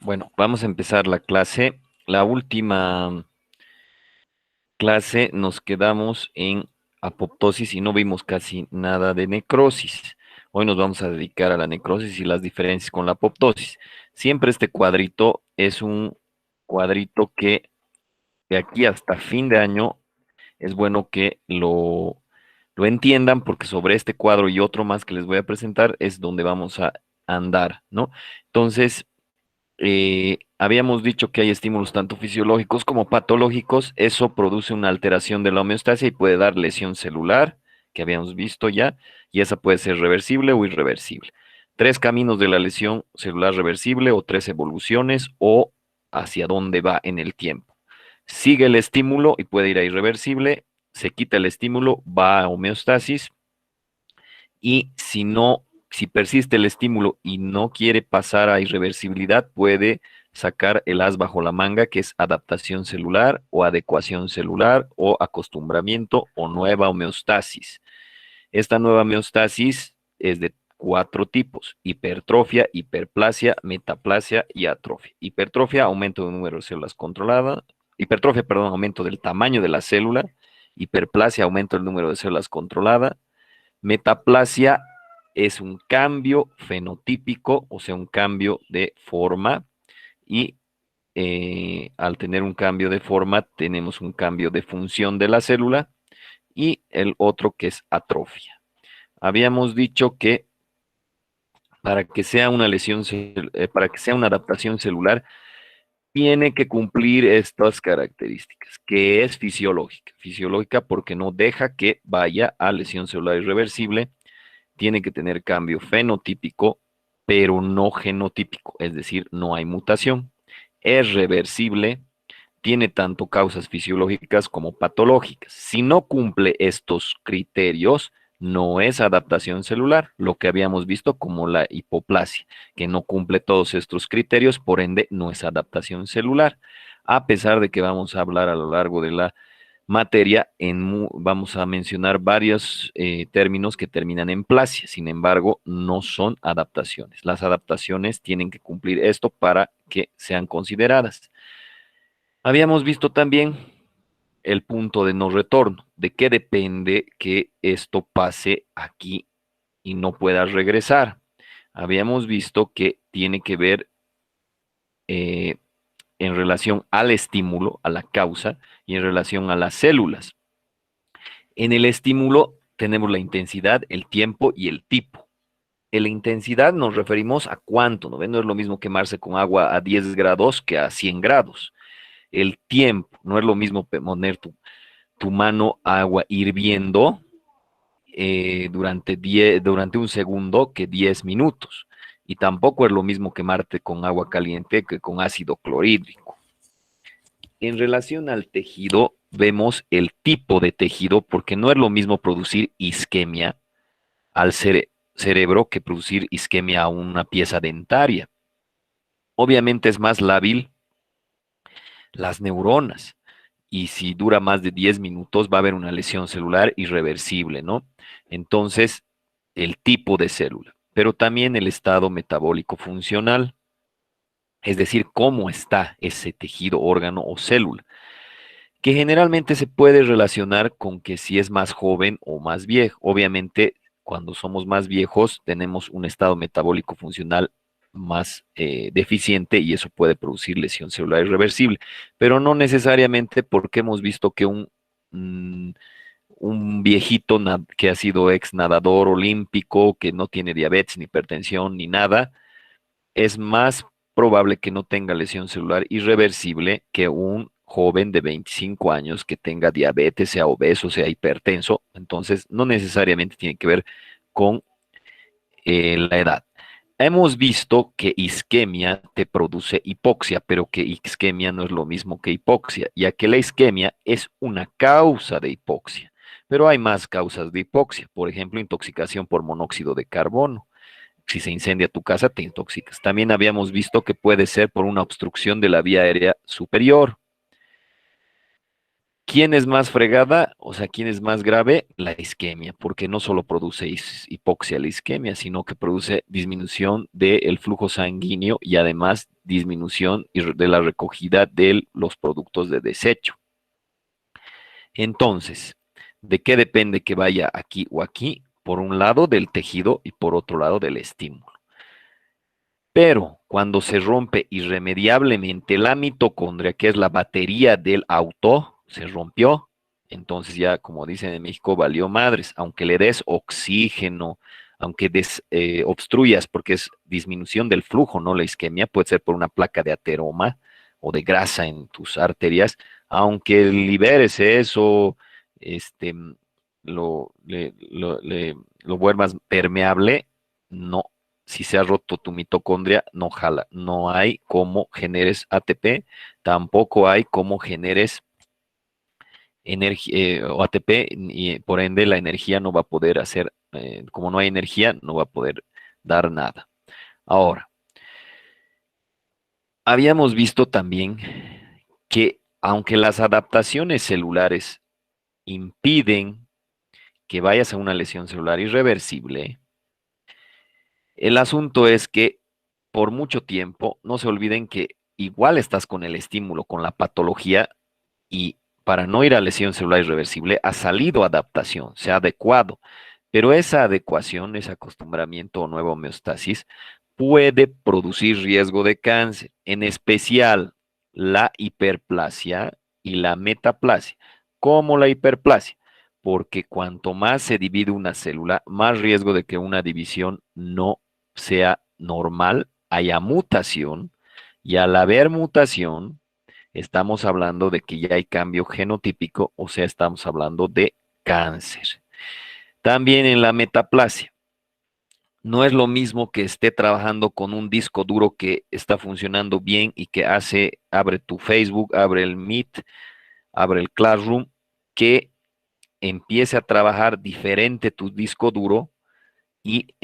Bueno, vamos a empezar la clase. La última clase nos quedamos en apoptosis y no vimos casi nada de necrosis. Hoy nos vamos a dedicar a la necrosis y las diferencias con la apoptosis. Siempre este cuadrito es un cuadrito que de aquí hasta fin de año es bueno que lo entiendan porque sobre este cuadro y otro más que les voy a presentar es donde vamos a andar, ¿no? Entonces, habíamos dicho que hay estímulos tanto fisiológicos como patológicos. Eso produce una alteración de la homeostasia y puede dar lesión celular, que habíamos visto ya, y esa puede ser reversible o irreversible. Tres caminos de la lesión celular reversible o tres evoluciones o hacia dónde va en el tiempo. Sigue el estímulo y puede ir a irreversible, se quita el estímulo, va a homeostasis, y si persiste el estímulo y no quiere pasar a irreversibilidad, puede sacar el as bajo la manga, que es adaptación celular o adecuación celular o acostumbramiento o nueva homeostasis. Esta nueva homeostasis es de cuatro tipos: hipertrofia, hiperplasia, metaplasia y atrofia. Hipertrofia, aumento del número de células controladas. Hipertrofia, perdón, aumento del tamaño de la célula. Hiperplasia, aumento del número de células controladas. Metaplasia es un cambio fenotípico, o sea, un cambio de forma, y al tener un cambio de forma, tenemos un cambio de función de la célula, y el otro que es atrofia. Habíamos dicho que para que sea una para que sea una adaptación celular, tiene que cumplir estas características, que es fisiológica. Fisiológica porque no deja que vaya a lesión celular irreversible. Tiene que tener cambio fenotípico, pero no genotípico, es decir, no hay mutación. Es reversible, tiene tanto causas fisiológicas como patológicas. Si no cumple estos criterios, no es adaptación celular, lo que habíamos visto como la hipoplasia, que no cumple todos estos criterios, por ende no es adaptación celular, a pesar de que vamos a hablar a lo largo de la materia, vamos a mencionar varios términos que terminan en plasia. Sin embargo, no son adaptaciones. Las adaptaciones tienen que cumplir esto para que sean consideradas. Habíamos visto también el punto de no retorno. ¿De qué depende que esto pase aquí y no pueda regresar? Habíamos visto que tiene que ver eh, en relación al estímulo, a la causa, y en relación a las células. En el estímulo tenemos la intensidad, el tiempo y el tipo. En la intensidad nos referimos a cuánto, ¿no? No es lo mismo quemarse con agua a 10 grados que a 100 grados. El tiempo, no es lo mismo poner tu mano a agua hirviendo durante un segundo que 10 minutos. Y tampoco es lo mismo quemarte con agua caliente que con ácido clorhídrico. En relación al tejido, vemos el tipo de tejido, porque no es lo mismo producir isquemia al cerebro que producir isquemia a una pieza dentaria. Obviamente es más lábil las neuronas, y si dura más de 10 minutos va a haber una lesión celular irreversible, ¿no? Entonces, el tipo de célula, pero también el estado metabólico funcional, es decir, cómo está ese tejido, órgano o célula, que generalmente se puede relacionar con que si es más joven o más viejo. Obviamente, cuando somos más viejos, tenemos un estado metabólico funcional más deficiente, y eso puede producir lesión celular irreversible, pero no necesariamente, porque hemos visto que mm, un viejito que ha sido ex nadador olímpico, que no tiene diabetes, ni hipertensión, ni nada, es más probable que no tenga lesión celular irreversible que un joven de 25 años que tenga diabetes, sea obeso, sea hipertenso. Entonces, no necesariamente tiene que ver con la edad. Hemos visto que isquemia te produce hipoxia, pero que isquemia no es lo mismo que hipoxia, ya que la isquemia es una causa de hipoxia. Pero hay más causas de hipoxia, por ejemplo, intoxicación por monóxido de carbono. Si se incendia tu casa, te intoxicas. También habíamos visto que puede ser por una obstrucción de la vía aérea superior. ¿Quién es más fregada? O sea, ¿quién es más grave? La isquemia, porque no solo produce hipoxia la isquemia, sino que produce disminución del flujo sanguíneo y además disminución de la recogida de los productos de desecho. Entonces, ¿de qué depende que vaya aquí o aquí? Por un lado del tejido y por otro lado del estímulo. Pero cuando se rompe irremediablemente la mitocondria, que es la batería del auto, se rompió, entonces ya, como dicen en México, valió madres, aunque le des oxígeno, aunque obstruyas, porque es disminución del flujo, no la isquemia, puede ser por una placa de ateroma o de grasa en tus arterias, aunque liberes eso, este, lo vuelvas permeable, no, si se ha roto tu mitocondria, no jala. No hay cómo generes ATP, tampoco hay cómo generes energía o ATP, y por ende la energía no va a poder hacer, como no hay energía, no va a poder dar nada. Ahora, habíamos visto también que aunque las adaptaciones celulares impiden que vayas a una lesión celular irreversible, el asunto es que por mucho tiempo, no se olviden que igual estás con el estímulo, con la patología, y para no ir a lesión celular irreversible, ha salido adaptación, se ha adecuado. Pero esa adecuación, ese acostumbramiento o nueva homeostasis puede producir riesgo de cáncer, en especial la hiperplasia y la metaplasia. ¿Cómo la hiperplasia? Porque cuanto más se divide una célula, más riesgo de que una división no sea normal, haya mutación, y al haber mutación, estamos hablando de que ya hay cambio genotípico, o sea, estamos hablando de cáncer. También en la metaplasia. No es lo mismo que esté trabajando con un disco duro que está funcionando bien y que abre tu Facebook, abre el Meet, abre el Classroom, que empiece a trabajar diferente tu disco duro y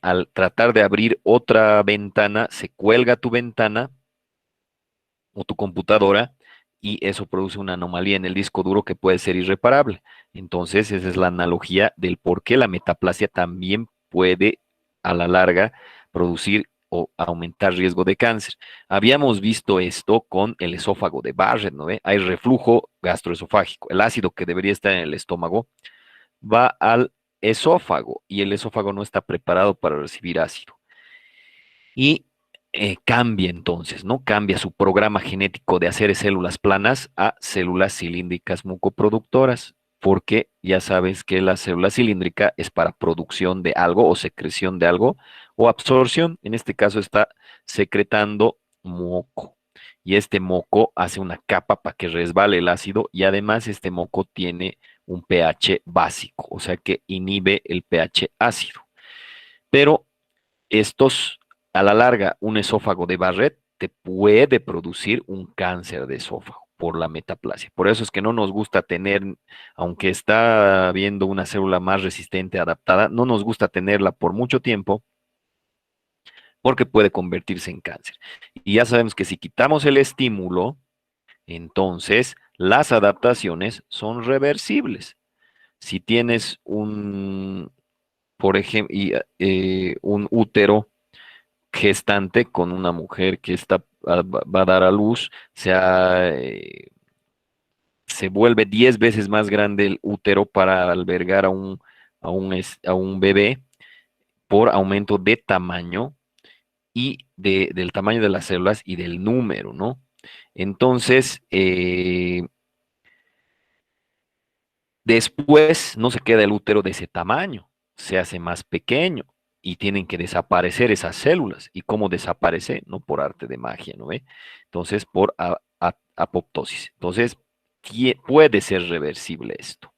al tratar de abrir otra ventana, se cuelga tu ventana o tu computadora, y eso produce una anomalía en el disco duro que puede ser irreparable. Entonces, esa es la analogía del por qué la metaplasia también puede a la larga producir o aumentar riesgo de cáncer. Habíamos visto esto con el esófago de Barrett, ¿no ve? Hay reflujo gastroesofágico. El ácido que debería estar en el estómago va al esófago y el esófago no está preparado para recibir ácido. Y cambia entonces, ¿no? Cambia su programa genético de hacer células planas a células cilíndricas mucoproductoras, porque ya sabes que la célula cilíndrica es para producción de algo o secreción de algo o absorción. En este caso está secretando moco. Y este moco hace una capa para que resbale el ácido, y además este moco tiene un pH básico, o sea que inhibe el pH ácido. Pero estos, a la larga, un esófago de Barrett te puede producir un cáncer de esófago por la metaplasia. Por eso es que no nos gusta tener, aunque está habiendo una célula más resistente, adaptada, no nos gusta tenerla por mucho tiempo porque puede convertirse en cáncer. Y ya sabemos que si quitamos el estímulo, entonces las adaptaciones son reversibles. Si tienes por ejemplo, un útero gestante con una mujer que va a dar a luz, se vuelve 10 veces más grande el útero para albergar a un bebé por aumento de tamaño y del tamaño de las células y del número, ¿no? Entonces, después no se queda el útero de ese tamaño, se hace más pequeño y tienen que desaparecer esas células. ¿Y cómo desaparece? No por arte de magia, ¿no ve? Entonces, por apoptosis. Entonces, puede ser reversible esto.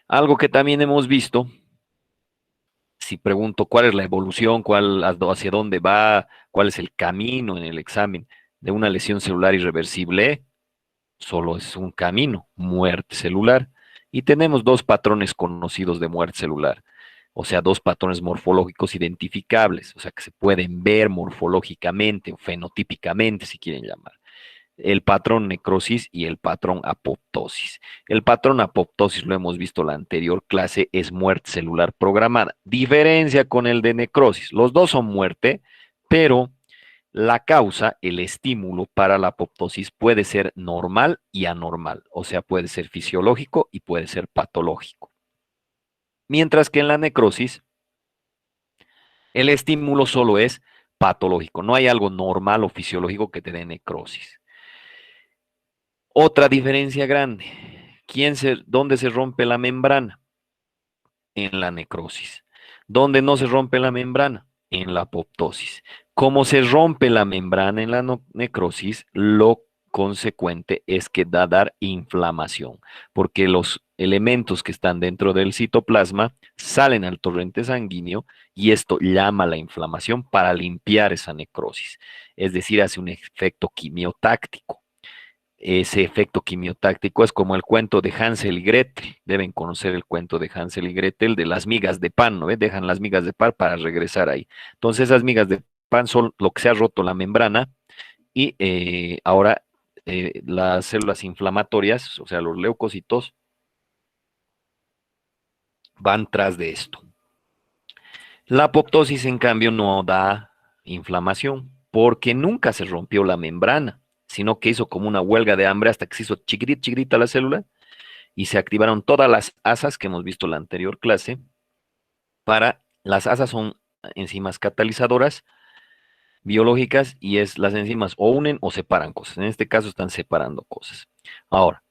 Algo que también hemos visto, si pregunto cuál es la evolución, hacia dónde va, cuál es el camino en el examen de una lesión celular irreversible, solo es un camino, muerte celular. Y tenemos dos patrones conocidos de muerte celular, o sea, dos patrones morfológicos identificables, o sea, que se pueden ver morfológicamente o fenotípicamente, si quieren llamar. el patrón necrosis y el patrón apoptosis. El patrón apoptosis, lo hemos visto en la anterior clase, es muerte celular programada. Diferencia con el de necrosis. Los dos son muerte, pero la causa, el estímulo para la apoptosis puede ser normal y anormal, o sea, puede ser fisiológico y puede ser patológico. Mientras que en la necrosis, el estímulo solo es patológico, no hay algo normal o fisiológico que te dé necrosis. Otra diferencia grande, ¿dónde se rompe la membrana? En la necrosis. ¿Dónde no se rompe la membrana? En la apoptosis. Como se rompe la membrana en la necrosis, lo consecuente es que da a dar inflamación, porque los elementos que están dentro del citoplasma salen al torrente sanguíneo y esto llama la inflamación para limpiar esa necrosis, es decir, hace un efecto quimiotáctico. Ese efecto quimiotáctico es como el cuento de Hansel y Gretel. Deben conocer el cuento de Hansel y Gretel de las migas de pan, ¿no? Dejan las migas de pan para regresar ahí. Entonces esas migas de pan son lo que se ha roto la membrana y ahora las células inflamatorias, o sea, los leucocitos, van tras de esto. La apoptosis, en cambio, no da inflamación porque nunca se rompió la membrana, sino que hizo como una huelga de hambre hasta que se hizo chiquitita, chiquitita la célula y se activaron todas las asas que hemos visto en la anterior clase. Las asas son enzimas catalizadoras biológicas y las enzimas o unen o separan cosas. En este caso están separando cosas. Ahora,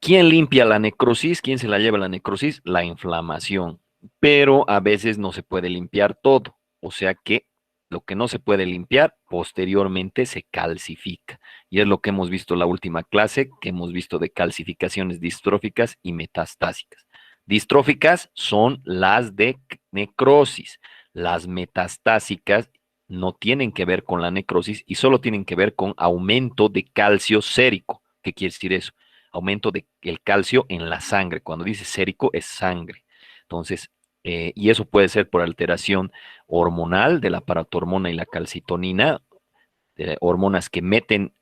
¿quién limpia la necrosis? ¿Quién se la lleva la necrosis? La inflamación. Pero a veces no se puede limpiar todo. O sea que lo que no se puede limpiar posteriormente se calcifica. Y es lo que hemos visto en la última clase, que hemos visto de calcificaciones distróficas y metastásicas. Distróficas son las de necrosis. Las metastásicas no tienen que ver con la necrosis y solo tienen que ver con aumento de calcio sérico. ¿Qué quiere decir eso? Aumento del calcio en la sangre. Cuando dice sérico es sangre. Entonces, y eso puede ser por alteración hormonal de la paratormona y la calcitonina, hormonas que meten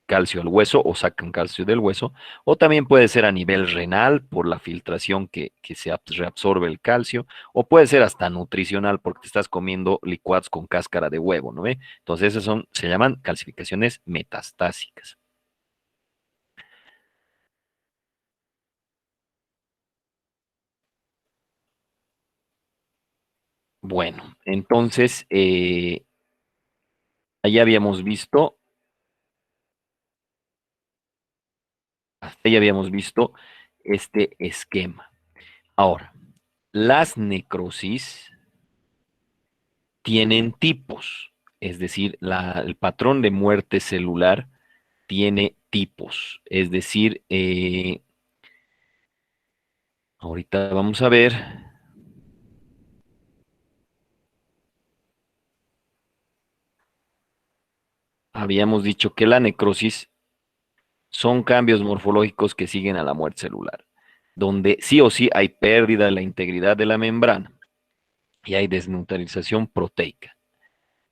calcio al hueso o sacan calcio del hueso, o también puede ser a nivel renal por la filtración que se reabsorbe el calcio, o puede ser hasta nutricional porque te estás comiendo licuados con cáscara de huevo, ¿no ve? Entonces, se llaman calcificaciones metastásicas. Bueno, entonces, allá habíamos visto, hasta ahí habíamos visto este esquema. Ahora, las necrosis tienen tipos, es decir, el patrón de muerte celular tiene tipos, es decir, ahorita vamos a ver, habíamos dicho que la necrosis son cambios morfológicos que siguen a la muerte celular, donde sí o sí hay pérdida de la integridad de la membrana y hay desneutralización proteica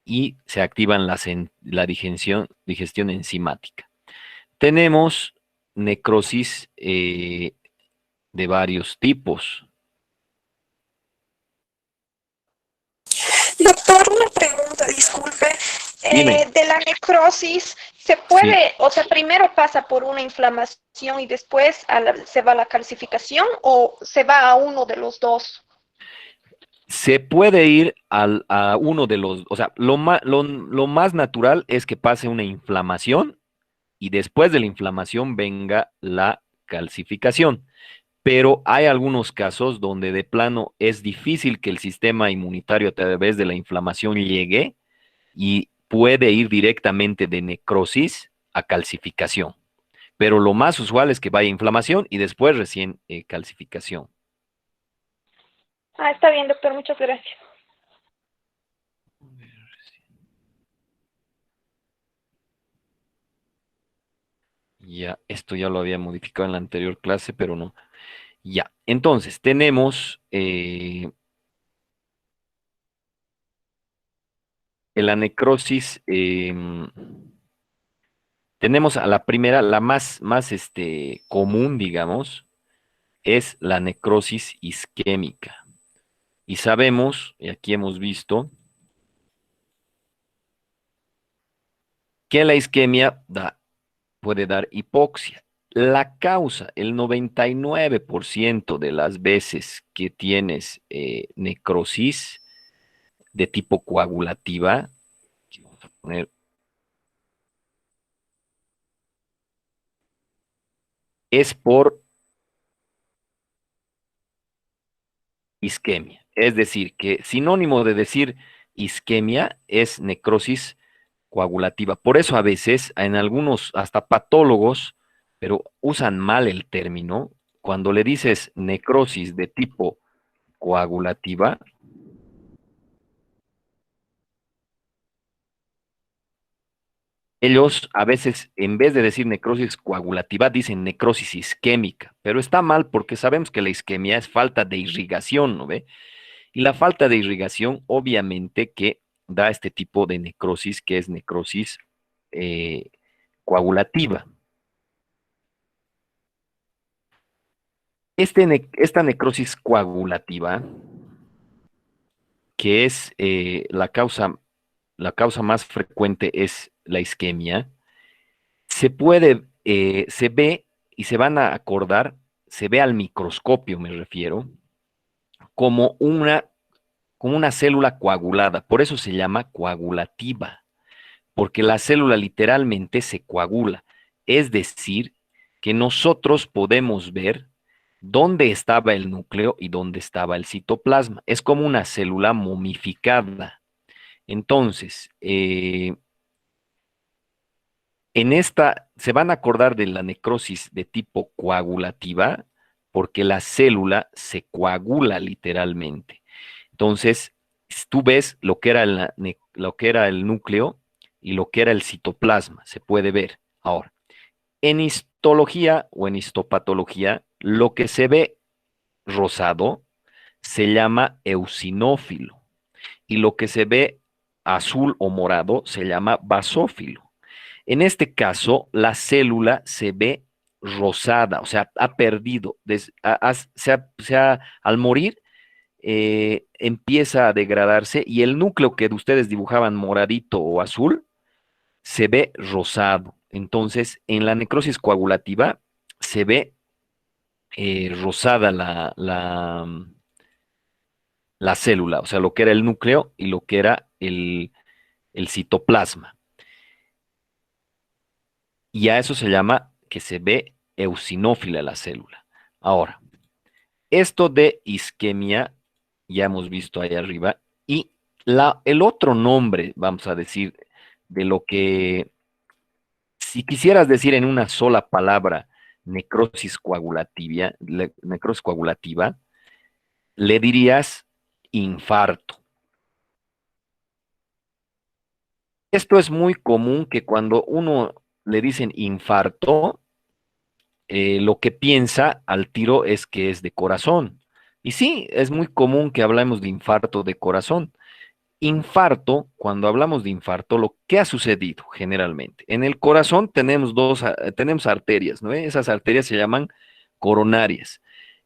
y se activan la digestión enzimática. Tenemos necrosis de varios tipos. Doctor, una pregunta, disculpe. Dime, De la necrosis, ¿se sí, puede, o sea, primero pasa por una inflamación y después se va a la calcificación o se va a uno de los dos? se puede ir a uno de los, o sea, lo más natural es que pase una inflamación y después de la inflamación venga la calcificación. Pero hay algunos casos donde de plano es difícil que el sistema inmunitario a través de la inflamación llegue y puede ir directamente de necrosis a calcificación. Pero lo más usual es que vaya inflamación y después recién calcificación. Ah, está bien, doctor, muchas gracias. Ya, esto ya lo había modificado en la anterior clase, pero no. Ya, entonces tenemos en la necrosis, Tenemos a la primera, la más común, digamos, es la necrosis isquémica. Y sabemos, y aquí hemos visto, que la isquemia puede dar hipoxia. La causa, el 99% de las veces que tienes necrosis de tipo coagulativa, vamos a poner, es por isquemia. Es decir, que sinónimo de decir isquemia es necrosis coagulativa. Por eso a veces en algunos, hasta patólogos, pero usan mal el término, cuando le dices necrosis de tipo coagulativa, ellos a veces, en vez de decir necrosis coagulativa, dicen necrosis isquémica, pero está mal porque sabemos que la isquemia es falta de irrigación, ¿no ve? Y la falta de irrigación, obviamente, que da este tipo de necrosis, que es necrosis eh, coagulativa. Esta necrosis coagulativa, que es la causa más frecuente es la isquemia, se ve y se van a acordar, se ve al microscopio, me refiero, como como una célula coagulada. Por eso se llama coagulativa, porque la célula literalmente se coagula. Es decir, que nosotros podemos ver dónde estaba el núcleo y dónde estaba el citoplasma. Es como una célula momificada. Entonces, en esta se van a acordar de la necrosis de tipo coagulativa porque la célula se coagula literalmente. Entonces, tú ves lo que era lo que era el núcleo y lo que era el citoplasma, se puede ver. Ahora, en histología o en histopatología, lo que se ve rosado se llama eosinófilo y lo que se ve azul o morado se llama basófilo. En este caso, la célula se ve rosada, o sea, ha perdido, al morir empieza a degradarse y el núcleo que ustedes dibujaban moradito o azul se ve rosado. Entonces, en la necrosis coagulativa se ve rosada la célula, o sea, lo que era el núcleo y lo que era el citoplasma. Y a eso se llama que se ve eosinófila la célula. Ahora, esto de isquemia, ya hemos visto ahí arriba, y el otro nombre, vamos a decir, de lo que, si quisieras decir en una sola palabra, necrosis coagulativa, le dirías infarto. Esto es muy común que cuando uno le dicen infarto, lo que piensa al tiro es que es de corazón. Y sí, es muy común que hablemos de infarto de corazón. Infarto, cuando hablamos de infarto, lo que ha sucedido generalmente. En el corazón tenemos tenemos arterias, ¿no? Esas arterias se llaman coronarias.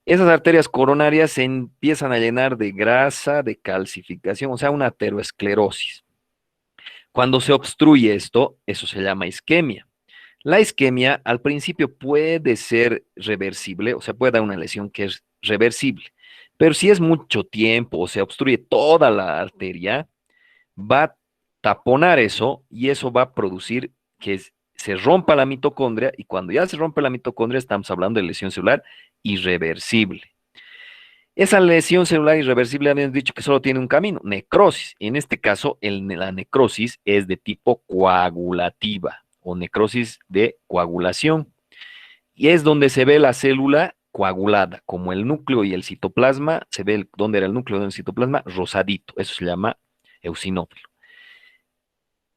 Esas arterias coronarias se empiezan a llenar de grasa, de calcificación, o sea, una aterosclerosis. Cuando se obstruye esto, eso se llama isquemia. La isquemia al principio puede ser reversible, o sea, puede dar una lesión que es reversible, pero si es mucho tiempo o se obstruye toda la arteria, va a taponar eso y eso va a producir que se rompa la mitocondria y cuando ya se rompe la mitocondria estamos hablando de lesión celular irreversible. Esa lesión celular irreversible habíamos dicho que solo tiene un camino, necrosis. En este caso, la necrosis es de tipo coagulativa o necrosis de coagulación. Y es donde se ve la célula coagulada, como el núcleo y el citoplasma, se ve dónde era el núcleo del citoplasma, rosadito. Eso se llama eosinófilo.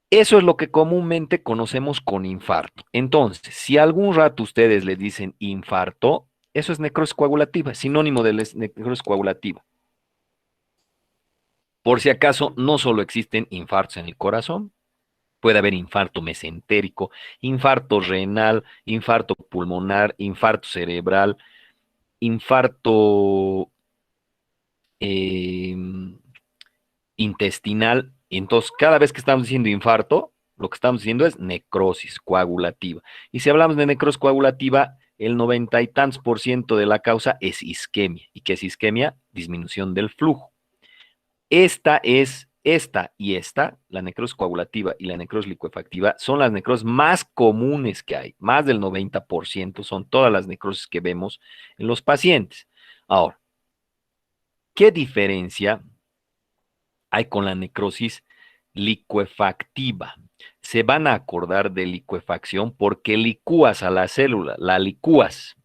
Eso es lo que comúnmente conocemos con infarto. Entonces, si algún rato ustedes le dicen infarto, eso es necrosis coagulativa, sinónimo de necrosis coagulativa. Por si acaso, no solo existen infartos en el corazón, Puede haber infarto mesentérico, infarto renal, infarto pulmonar, infarto cerebral, infarto eh, intestinal. Entonces, cada vez que estamos diciendo infarto, lo que estamos diciendo es necrosis coagulativa. Y si hablamos de necrosis coagulativa, el 90 y tantos por ciento de la causa es isquemia. ¿Y qué es isquemia? Disminución del flujo. La necrosis coagulativa y la necrosis licuefactiva, son las necrosis más comunes que hay. Más del 90% son todas las necrosis que vemos en los pacientes. Ahora, ¿qué diferencia hay con la necrosis licuefactiva? Se van a acordar de licuefacción porque licúas a la célula, la licúas.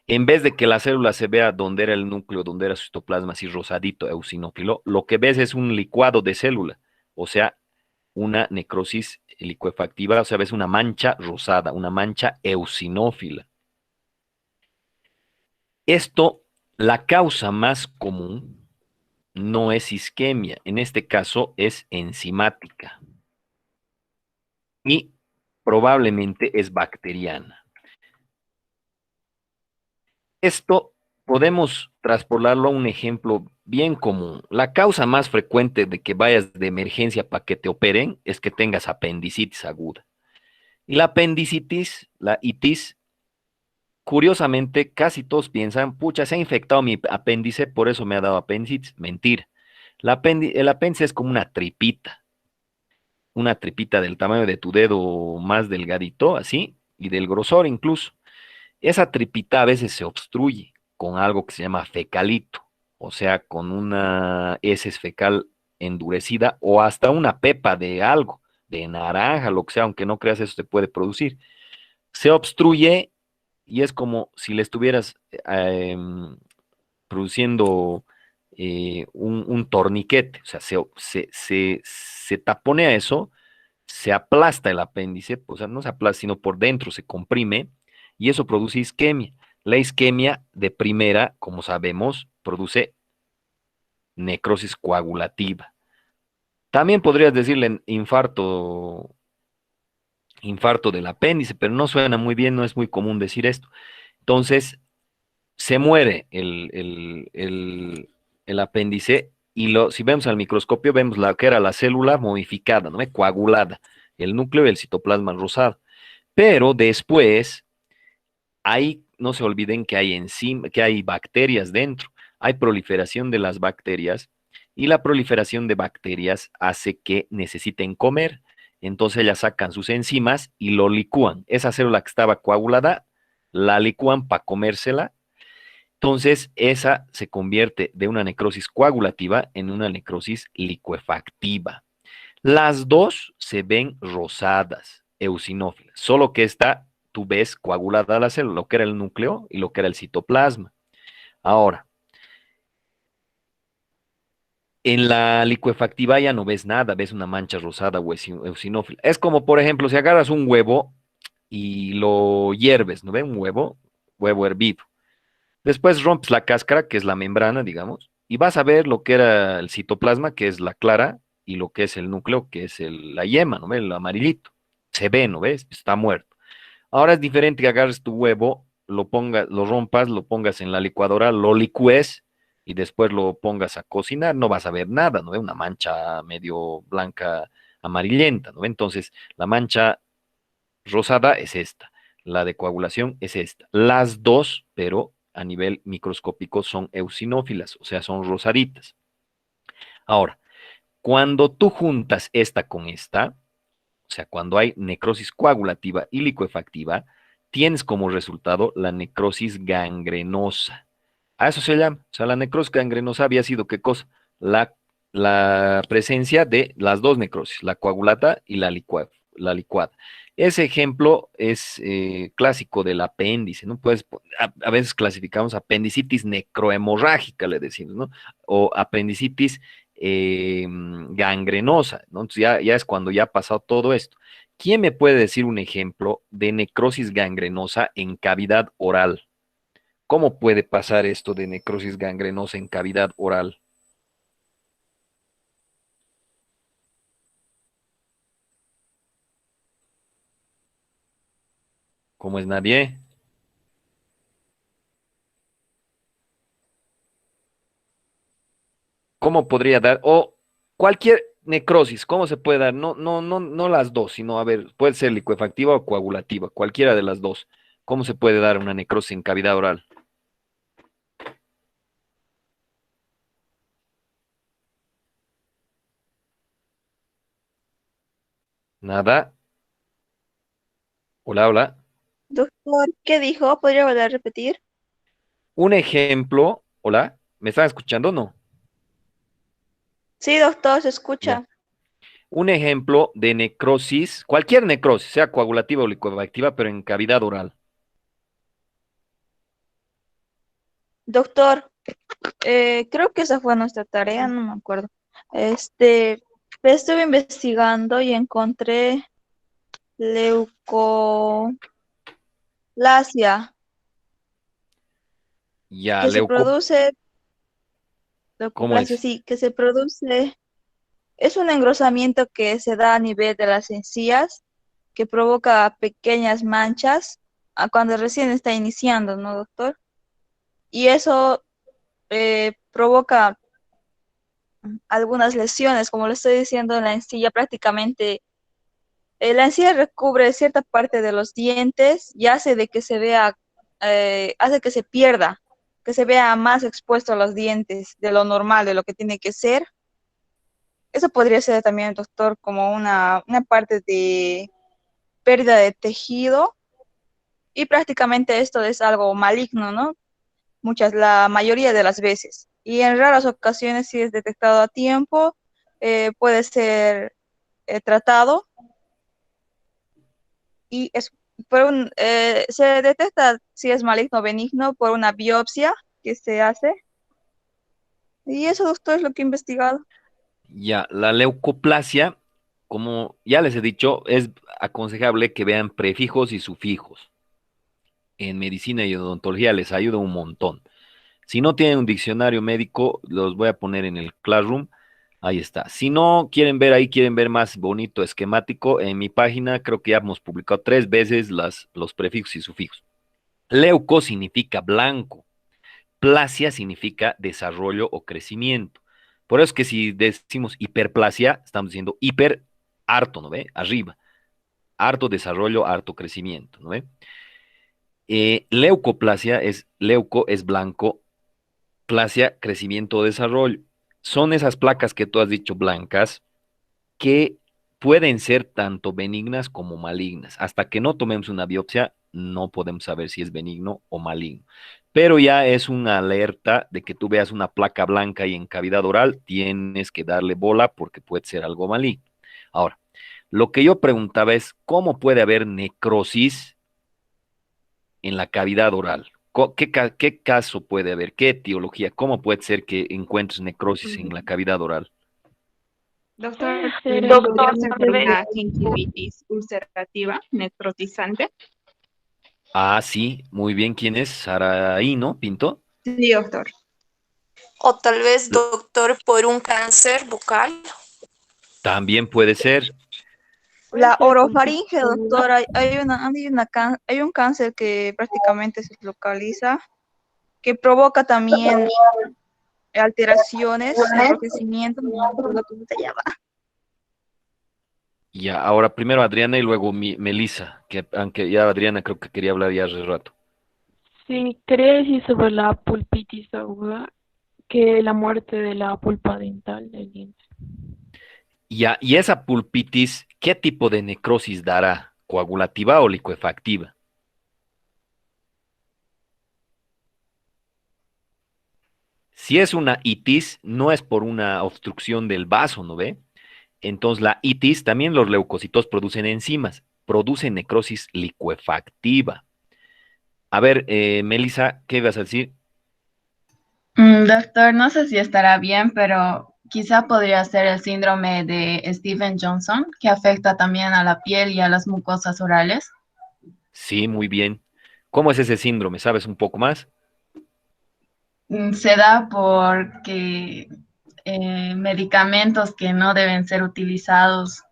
En vez de que la célula se vea donde era el núcleo, donde era su citoplasma así rosadito, eosinófilo, lo que ves es un licuado de célula, o sea, una necrosis licuefactiva, o sea, ves una mancha rosada, una mancha eosinófila. Esto, la causa más común no es isquemia, en este caso es enzimática y probablemente es bacteriana. Esto podemos traspolarlo a un ejemplo bien común. La causa más frecuente de que vayas de emergencia para que te operen es que tengas apendicitis aguda. Y la apendicitis, la itis, curiosamente casi todos piensan, pucha, se ha infectado mi apéndice, por eso me ha dado apendicitis. Mentira. El apéndice es como una tripita del tamaño de tu dedo más delgadito, así, y del grosor incluso. Esa tripita a veces se obstruye con algo que se llama fecalito, o sea, con una heces fecal endurecida o hasta una pepa de algo, de naranja, lo que sea, aunque no creas, eso se puede producir. Se obstruye y es como si le estuvieras produciendo un torniquete, o sea, se taponea eso, se aplasta el apéndice, o sea, no se aplasta, sino por dentro se comprime y eso produce isquemia. La isquemia de primera, como sabemos, produce necrosis coagulativa. También podrías decirle infarto del apéndice, pero no suena muy bien, no es muy común decir esto. Entonces, se muere el apéndice y si vemos al microscopio, vemos la que era la célula modificada, ¿no? Coagulada, el núcleo y el citoplasma rosado. Pero después, no se olviden que que hay bacterias dentro, hay proliferación de las bacterias y la proliferación de bacterias hace que necesiten comer. Entonces ellas sacan sus enzimas y lo licúan. Esa célula que estaba coagulada, la licúan para comérsela. Entonces, esa se convierte de una necrosis coagulativa en una necrosis licuefactiva. Las dos se ven rosadas, eosinófilas, solo que esta tú ves coagulada la célula, lo que era el núcleo y lo que era el citoplasma. Ahora, en la licuefactiva ya no ves nada, ves una mancha rosada o eosinófila. Es como, por ejemplo, si agarras un huevo y lo hierves, ¿no ves? Un huevo hervido. Después rompes la cáscara, que es la membrana, digamos, y vas a ver lo que era el citoplasma, que es la clara, y lo que es el núcleo, que es la yema, ¿no ves? El amarillito. Se ve, ¿no ves? Está muerto. Ahora es diferente que agarres tu huevo, lo rompas, lo pongas en la licuadora, lo licúes y después lo pongas a cocinar, no vas a ver nada, ¿no ves? Una mancha medio blanca, amarillenta, ¿no ves? Entonces, la mancha rosada es esta, la de coagulación es esta. Las dos, pero a nivel microscópico, son eosinófilas, o sea, son rosaditas. Ahora, cuando tú juntas esta con esta, o sea, cuando hay necrosis coagulativa y licuefactiva, tienes como resultado la necrosis gangrenosa. A eso se llama. O sea, la necrosis gangrenosa había sido ¿qué cosa? La, la presencia de las dos necrosis, la coagulata y la licuada. Ese ejemplo es clásico del apéndice, ¿no? Pues a veces clasificamos apendicitis necrohemorrágica, le decimos, ¿no? O apendicitis gangrenosa, ¿no? Entonces ya es cuando ya ha pasado todo esto. ¿Quién me puede decir un ejemplo de necrosis gangrenosa en cavidad oral? ¿Cómo puede pasar esto de necrosis gangrenosa en cavidad oral? ¿Cómo es nadie? ¿Cómo podría dar? O cualquier necrosis, ¿cómo se puede dar? No, no, no, no las dos, sino, a ver, puede ser licuefactiva o coagulativa, cualquiera de las dos. ¿Cómo se puede dar una necrosis en cavidad oral? Nada. Hola, hola. Doctor, ¿qué dijo? ¿Podría volver a repetir? Un ejemplo, hola, ¿me están escuchando o no? Sí, doctor, se Ya. escucha. Un ejemplo de necrosis, cualquier necrosis, sea coagulativa o licuefactiva, pero en cavidad oral. Doctor, creo que esa fue nuestra tarea, no me acuerdo. Este, estuve investigando y encontré leucoplasia, Ya, que se produce, ¿cómo leucoplasia, es? sí, que se produce, es un engrosamiento que se da a nivel de las encías, que provoca pequeñas manchas cuando recién está iniciando, ¿no, doctor? Y eso provoca algunas lesiones, como le estoy diciendo, en la encía prácticamente, la encía recubre cierta parte de los dientes y hace de que se vea, hace que se pierda, que se vea más expuesto a los dientes de lo normal, de lo que tiene que ser. Eso podría ser también, doctor, como una parte de pérdida de tejido y prácticamente esto es algo maligno, ¿no? La mayoría de las veces. Y en raras ocasiones, si es detectado a tiempo, puede ser tratado y se detecta si es maligno o benigno por una biopsia que se hace. Y eso, doctor, es lo que he investigado. Ya, la leucoplasia, como ya les he dicho, es aconsejable que vean prefijos y sufijos. En medicina y odontología les ayuda un montón. Si no tienen un diccionario médico, los voy a poner en el Classroom. Ahí está. Si no quieren ver ahí, quieren ver más bonito esquemático, en mi página creo que ya hemos publicado 3 veces los prefijos y sufijos. Leuco significa blanco. Plasia significa desarrollo o crecimiento. Por eso es que si decimos hiperplasia, estamos diciendo hiper, harto, ¿no ve? Arriba. Harto desarrollo, harto crecimiento, ¿no ve? Leucoplasia es, leuco es blanco, plasia, crecimiento o desarrollo. Son esas placas que tú has dicho blancas que pueden ser tanto benignas como malignas. Hasta que no tomemos una biopsia, no podemos saber si es benigno o maligno. Pero ya es una alerta de que tú veas una placa blanca y en cavidad oral, tienes que darle bola porque puede ser algo maligno. Ahora, lo que yo preguntaba es, ¿cómo puede haber necrosis en la cavidad oral? ¿Qué caso puede haber? ¿Qué etiología? ¿Cómo puede ser que encuentres necrosis en la cavidad oral? Doctor, podría Doctor, ser por una gingivitis ulcerativa necrotizante. Ah, sí, muy bien. ¿Quién es? Saraí, ¿no? ¿Pinto? Sí, doctor. o tal vez, doctor, por un cáncer bucal. También puede ser. La orofaringe, doctor, hay un cáncer que prácticamente se localiza, que provoca también alteraciones, enrojecimiento, no me acuerdo cómo se llama. Ya, ahora primero Adriana y luego Melissa, que aunque ya Adriana creo que quería hablar ya hace rato. Sí, quería decir sobre la pulpitis aguda, que la muerte de la pulpa dental del diente. Ya, y esa pulpitis, ¿qué tipo de necrosis dará? ¿Coagulativa o licuefactiva? Si es una itis, no es por una obstrucción del vaso, ¿no ve? Entonces la itis, también los leucocitos producen enzimas, producen necrosis licuefactiva. A ver, Melissa, ¿qué ibas a decir? Doctor, no sé si estará bien, pero quizá podría ser el síndrome de Steven Johnson, que afecta también a la piel y a las mucosas orales. Sí, muy bien. ¿Cómo es ese síndrome? ¿Sabes un poco más? Se da porque medicamentos que no deben ser utilizados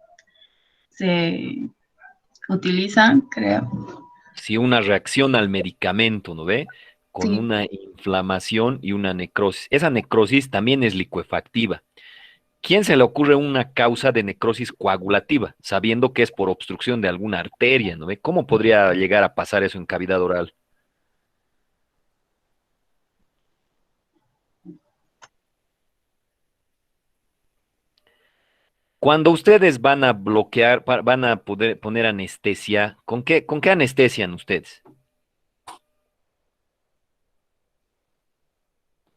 se utilizan, creo. Sí, una reacción al medicamento, ¿no ve? Con Sí. una inflamación y una necrosis. Esa necrosis también es licuefactiva. ¿Quién se le ocurre una causa de necrosis coagulativa, sabiendo que es por obstrucción de alguna arteria, ¿no ve? ¿Cómo podría llegar a pasar eso en cavidad oral? Cuando ustedes van a bloquear, van a poder poner anestesia, con qué anestesian ustedes?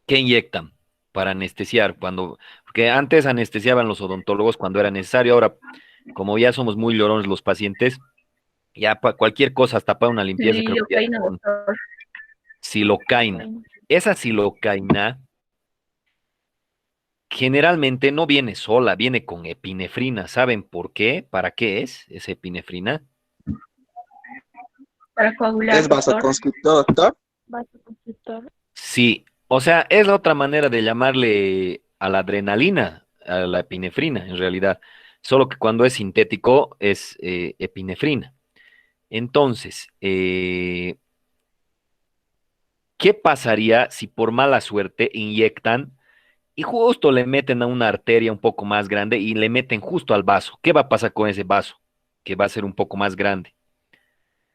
¿Qué inyectan para anestesiar? Porque antes anestesiaban los odontólogos cuando era necesario, ahora, como ya somos muy llorones los pacientes, ya para cualquier cosa, hasta para una limpieza, creo que ya Lidocaína, con doctor. silocaina. Esa silocaina generalmente no viene sola, viene con epinefrina. ¿Saben por qué? ¿Para qué es esa epinefrina? Para coagular, ¿Es doctor. vasoconstrictor, doctor? Vasoconstrictor. Sí, o sea, es la otra manera de llamarle a la adrenalina, a la epinefrina, en realidad. Solo que cuando es sintético es epinefrina. Entonces, ¿qué pasaría si por mala suerte inyectan y justo le meten a una arteria un poco más grande y le meten justo al vaso? ¿Qué va a pasar con ese vaso? Que va a ser un poco más grande.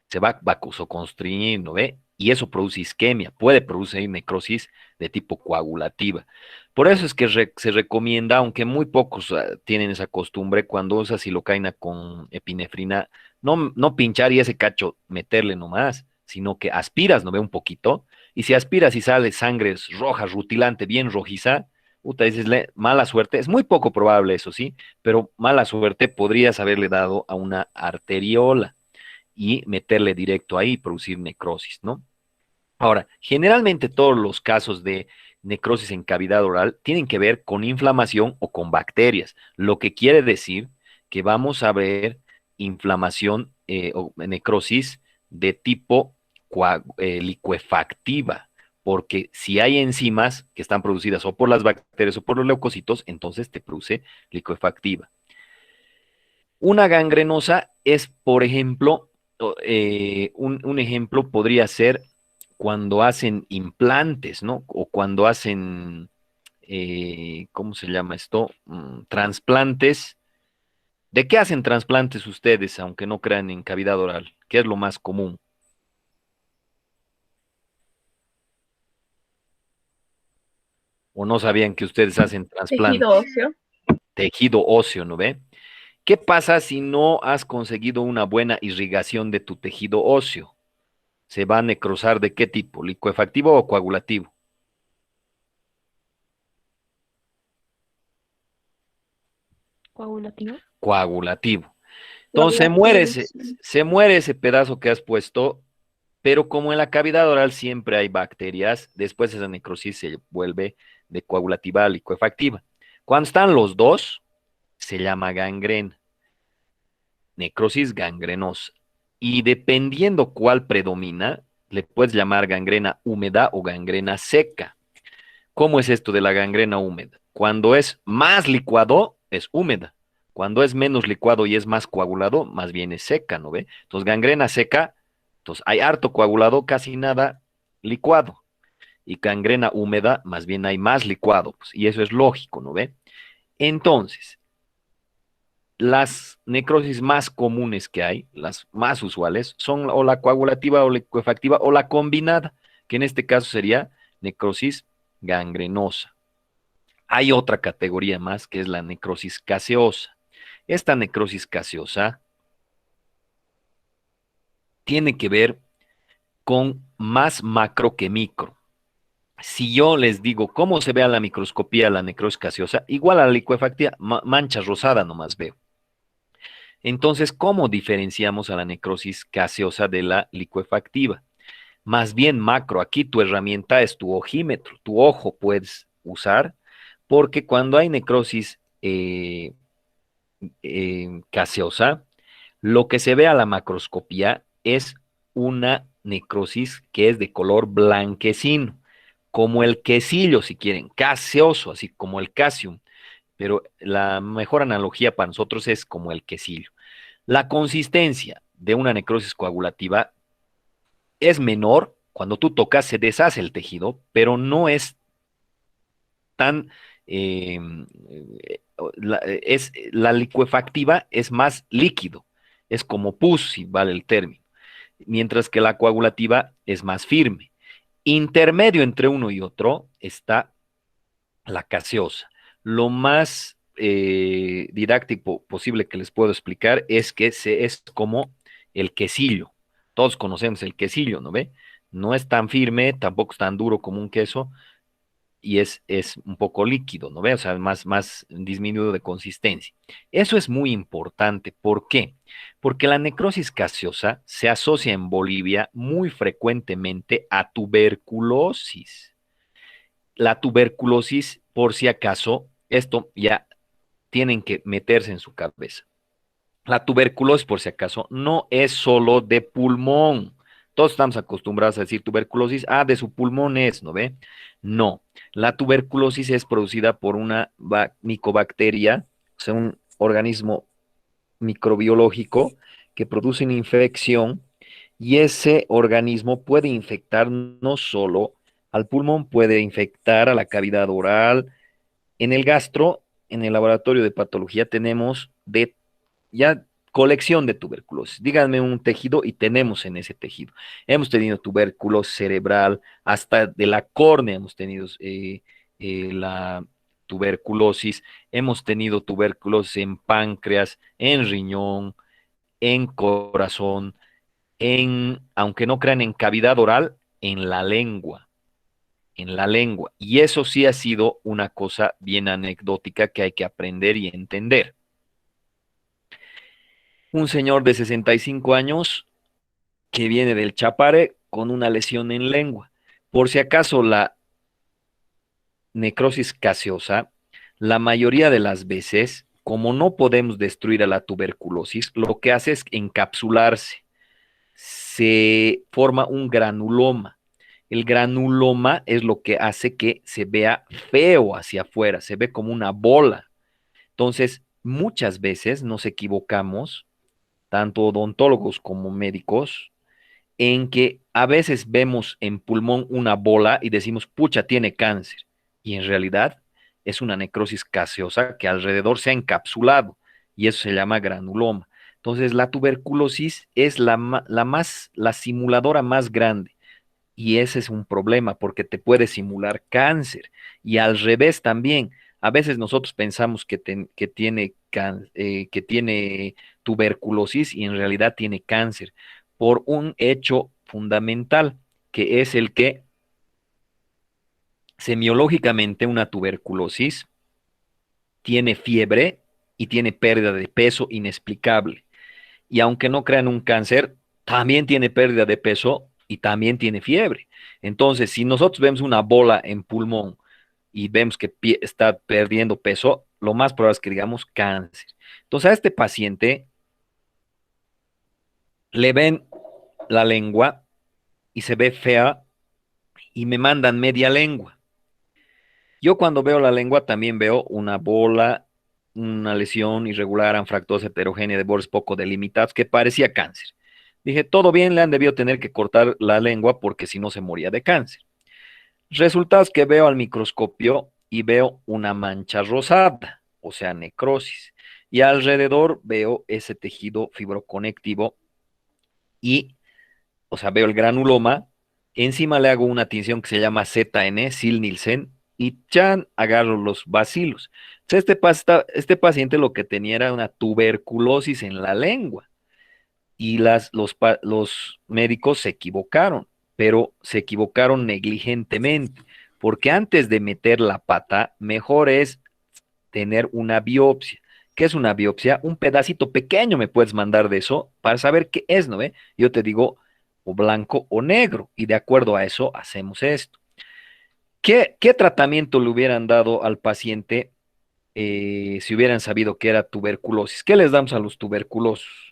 Se va vasoconstrictor, ¿ve? Y eso produce isquemia, puede producir necrosis de tipo coagulativa. Por eso es que se recomienda, aunque muy pocos tienen esa costumbre, cuando usa silocaina con epinefrina, no pinchar y ese cacho meterle nomás, sino que aspiras, ¿no ve? Un poquito, y si aspiras y sale sangre roja, rutilante, bien rojiza, puta, dices, mala suerte, es muy poco probable eso, sí, pero mala suerte podrías haberle dado a una arteriola y meterle directo ahí y producir necrosis, ¿no? Ahora, generalmente todos los casos de necrosis en cavidad oral tienen que ver con inflamación o con bacterias, lo que quiere decir que vamos a ver inflamación o necrosis de tipo licuefactiva, porque si hay enzimas que están producidas o por las bacterias o por los leucocitos, entonces te produce licuefactiva. Una gangrenosa es, por ejemplo, un ejemplo podría ser cuando hacen implantes, ¿no? O cuando hacen, ¿cómo se llama esto? Trasplantes. ¿De qué hacen trasplantes ustedes, aunque no crean en cavidad oral? ¿Qué es lo más común? ¿O no sabían que ustedes hacen Tejido trasplantes? óseo. Tejido óseo, ¿no ve? ¿Qué pasa si no has conseguido una buena irrigación de tu tejido óseo? ¿Se va a necrosar de qué tipo? ¿Licuefactivo o coagulativo? Coagulativo. Coagulativo. Entonces Coagulativo, sí. se muere ese pedazo que has puesto, pero como en la cavidad oral siempre hay bacterias, después esa necrosis se vuelve de coagulativa a licuefactiva. Cuando están los dos, se llama gangrena, necrosis gangrenosa. Y dependiendo cuál predomina, le puedes llamar gangrena húmeda o gangrena seca. ¿Cómo es esto de la gangrena húmeda? Cuando es más licuado, es húmeda. Cuando es menos licuado y es más coagulado, más bien es seca, ¿no ve? Entonces, gangrena seca, entonces hay harto coagulado, casi nada licuado. Y gangrena húmeda, más bien hay más licuado, pues, y eso es lógico, ¿no ve? Entonces, las necrosis más comunes que hay, las más usuales, son o la coagulativa o licuefactiva o la combinada, que en este caso sería necrosis gangrenosa. Hay otra categoría más que es la necrosis caseosa. Esta necrosis caseosa tiene que ver con más macro que micro. Si yo les digo cómo se ve a la microscopía la necrosis caseosa, igual a la licuefactiva, mancha rosada nomás veo. Entonces, ¿cómo diferenciamos a la necrosis gaseosa de la licuefactiva? Más bien macro, aquí tu herramienta es tu ojímetro, tu ojo puedes usar, porque cuando hay necrosis gaseosa, lo que se ve a la macroscopía es una necrosis que es de color blanquecino, como el quesillo, si quieren, gaseoso, así como el casium, pero la mejor analogía para nosotros es como el quesillo. La consistencia de una necrosis coagulativa es menor, cuando tú tocas se deshace el tejido, pero no es tan, la licuefactiva es más líquido, es como pus, si vale el término, mientras que la coagulativa es más firme. Intermedio entre uno y otro está la gaseosa. Lo más didáctico posible que les puedo explicar es que es como el quesillo. Todos conocemos el quesillo, ¿no ve? No es tan firme, tampoco es tan duro como un queso, y es un poco líquido, ¿no ve? O sea, más disminuido de consistencia. Eso es muy importante. ¿Por qué? Porque la necrosis gaseosa se asocia en Bolivia muy frecuentemente a tuberculosis. La tuberculosis, por si acaso, esto ya tienen que meterse en su cabeza. La tuberculosis, por si acaso, no es solo de pulmón. Todos estamos acostumbrados a decir tuberculosis, de su pulmón es, ¿no ve? No, la tuberculosis es producida por una micobacteria, o sea, un organismo microbiológico que produce una infección, y ese organismo puede infectar no solo al pulmón, puede infectar a la cavidad oral. En el gastro, en el laboratorio de patología, tenemos de ya colección de tuberculosis. Díganme un tejido y tenemos en ese tejido. Hemos tenido tuberculosis cerebral, hasta de la córnea hemos tenido la tuberculosis, hemos tenido tuberculosis en páncreas, en riñón, en corazón, aunque no crean, en cavidad oral, en la lengua. En la lengua. Y eso sí ha sido una cosa bien anecdótica que hay que aprender y entender. Un señor de 65 años que viene del Chapare con una lesión en lengua. Por si acaso la necrosis gaseosa, la mayoría de las veces, como no podemos destruir a la tuberculosis, lo que hace es encapsularse. Se forma un granuloma. El granuloma es lo que hace que se vea feo hacia afuera, se ve como una bola. Entonces, muchas veces nos equivocamos, tanto odontólogos como médicos, en que a veces vemos en pulmón una bola y decimos, pucha, tiene cáncer. Y en realidad es una necrosis gaseosa que alrededor se ha encapsulado y eso se llama granuloma. Entonces, la tuberculosis es la simuladora más grande. Y ese es un problema porque te puede simular cáncer. Y al revés también. A veces nosotros pensamos que tiene tuberculosis y en realidad tiene cáncer por un hecho fundamental, que es el que semiológicamente una tuberculosis tiene fiebre y tiene pérdida de peso inexplicable. Y aunque no crean un cáncer, también tiene pérdida de peso y también tiene fiebre. Entonces, si nosotros vemos una bola en pulmón y vemos que está perdiendo peso, lo más probable es que digamos cáncer. Entonces, a este paciente le ven la lengua y se ve fea y me mandan media lengua. Yo cuando veo la lengua también veo una bola, una lesión irregular, anfractuosa, heterogénea de bordes poco delimitados que parecía cáncer. Dije, todo bien, le han debido tener que cortar la lengua porque si no se moría de cáncer. Resultados que veo al microscopio y veo una mancha rosada, o sea, necrosis. Y alrededor veo ese tejido fibroconectivo y, o sea, veo el granuloma. Encima le hago una tinción que se llama ZN, Sil-Nielsen, y chan, agarro los bacilos. Entonces, este paciente lo que tenía era una tuberculosis en la lengua y los médicos se equivocaron, pero se equivocaron negligentemente, porque antes de meter la pata, mejor es tener una biopsia. ¿Qué es una biopsia? Un pedacito pequeño me puedes mandar de eso para saber qué es, ¿no ve? Yo te digo o blanco o negro, y de acuerdo a eso hacemos esto. ¿Qué tratamiento le hubieran dado al paciente si hubieran sabido que era tuberculosis? ¿Qué les damos a los tuberculosos?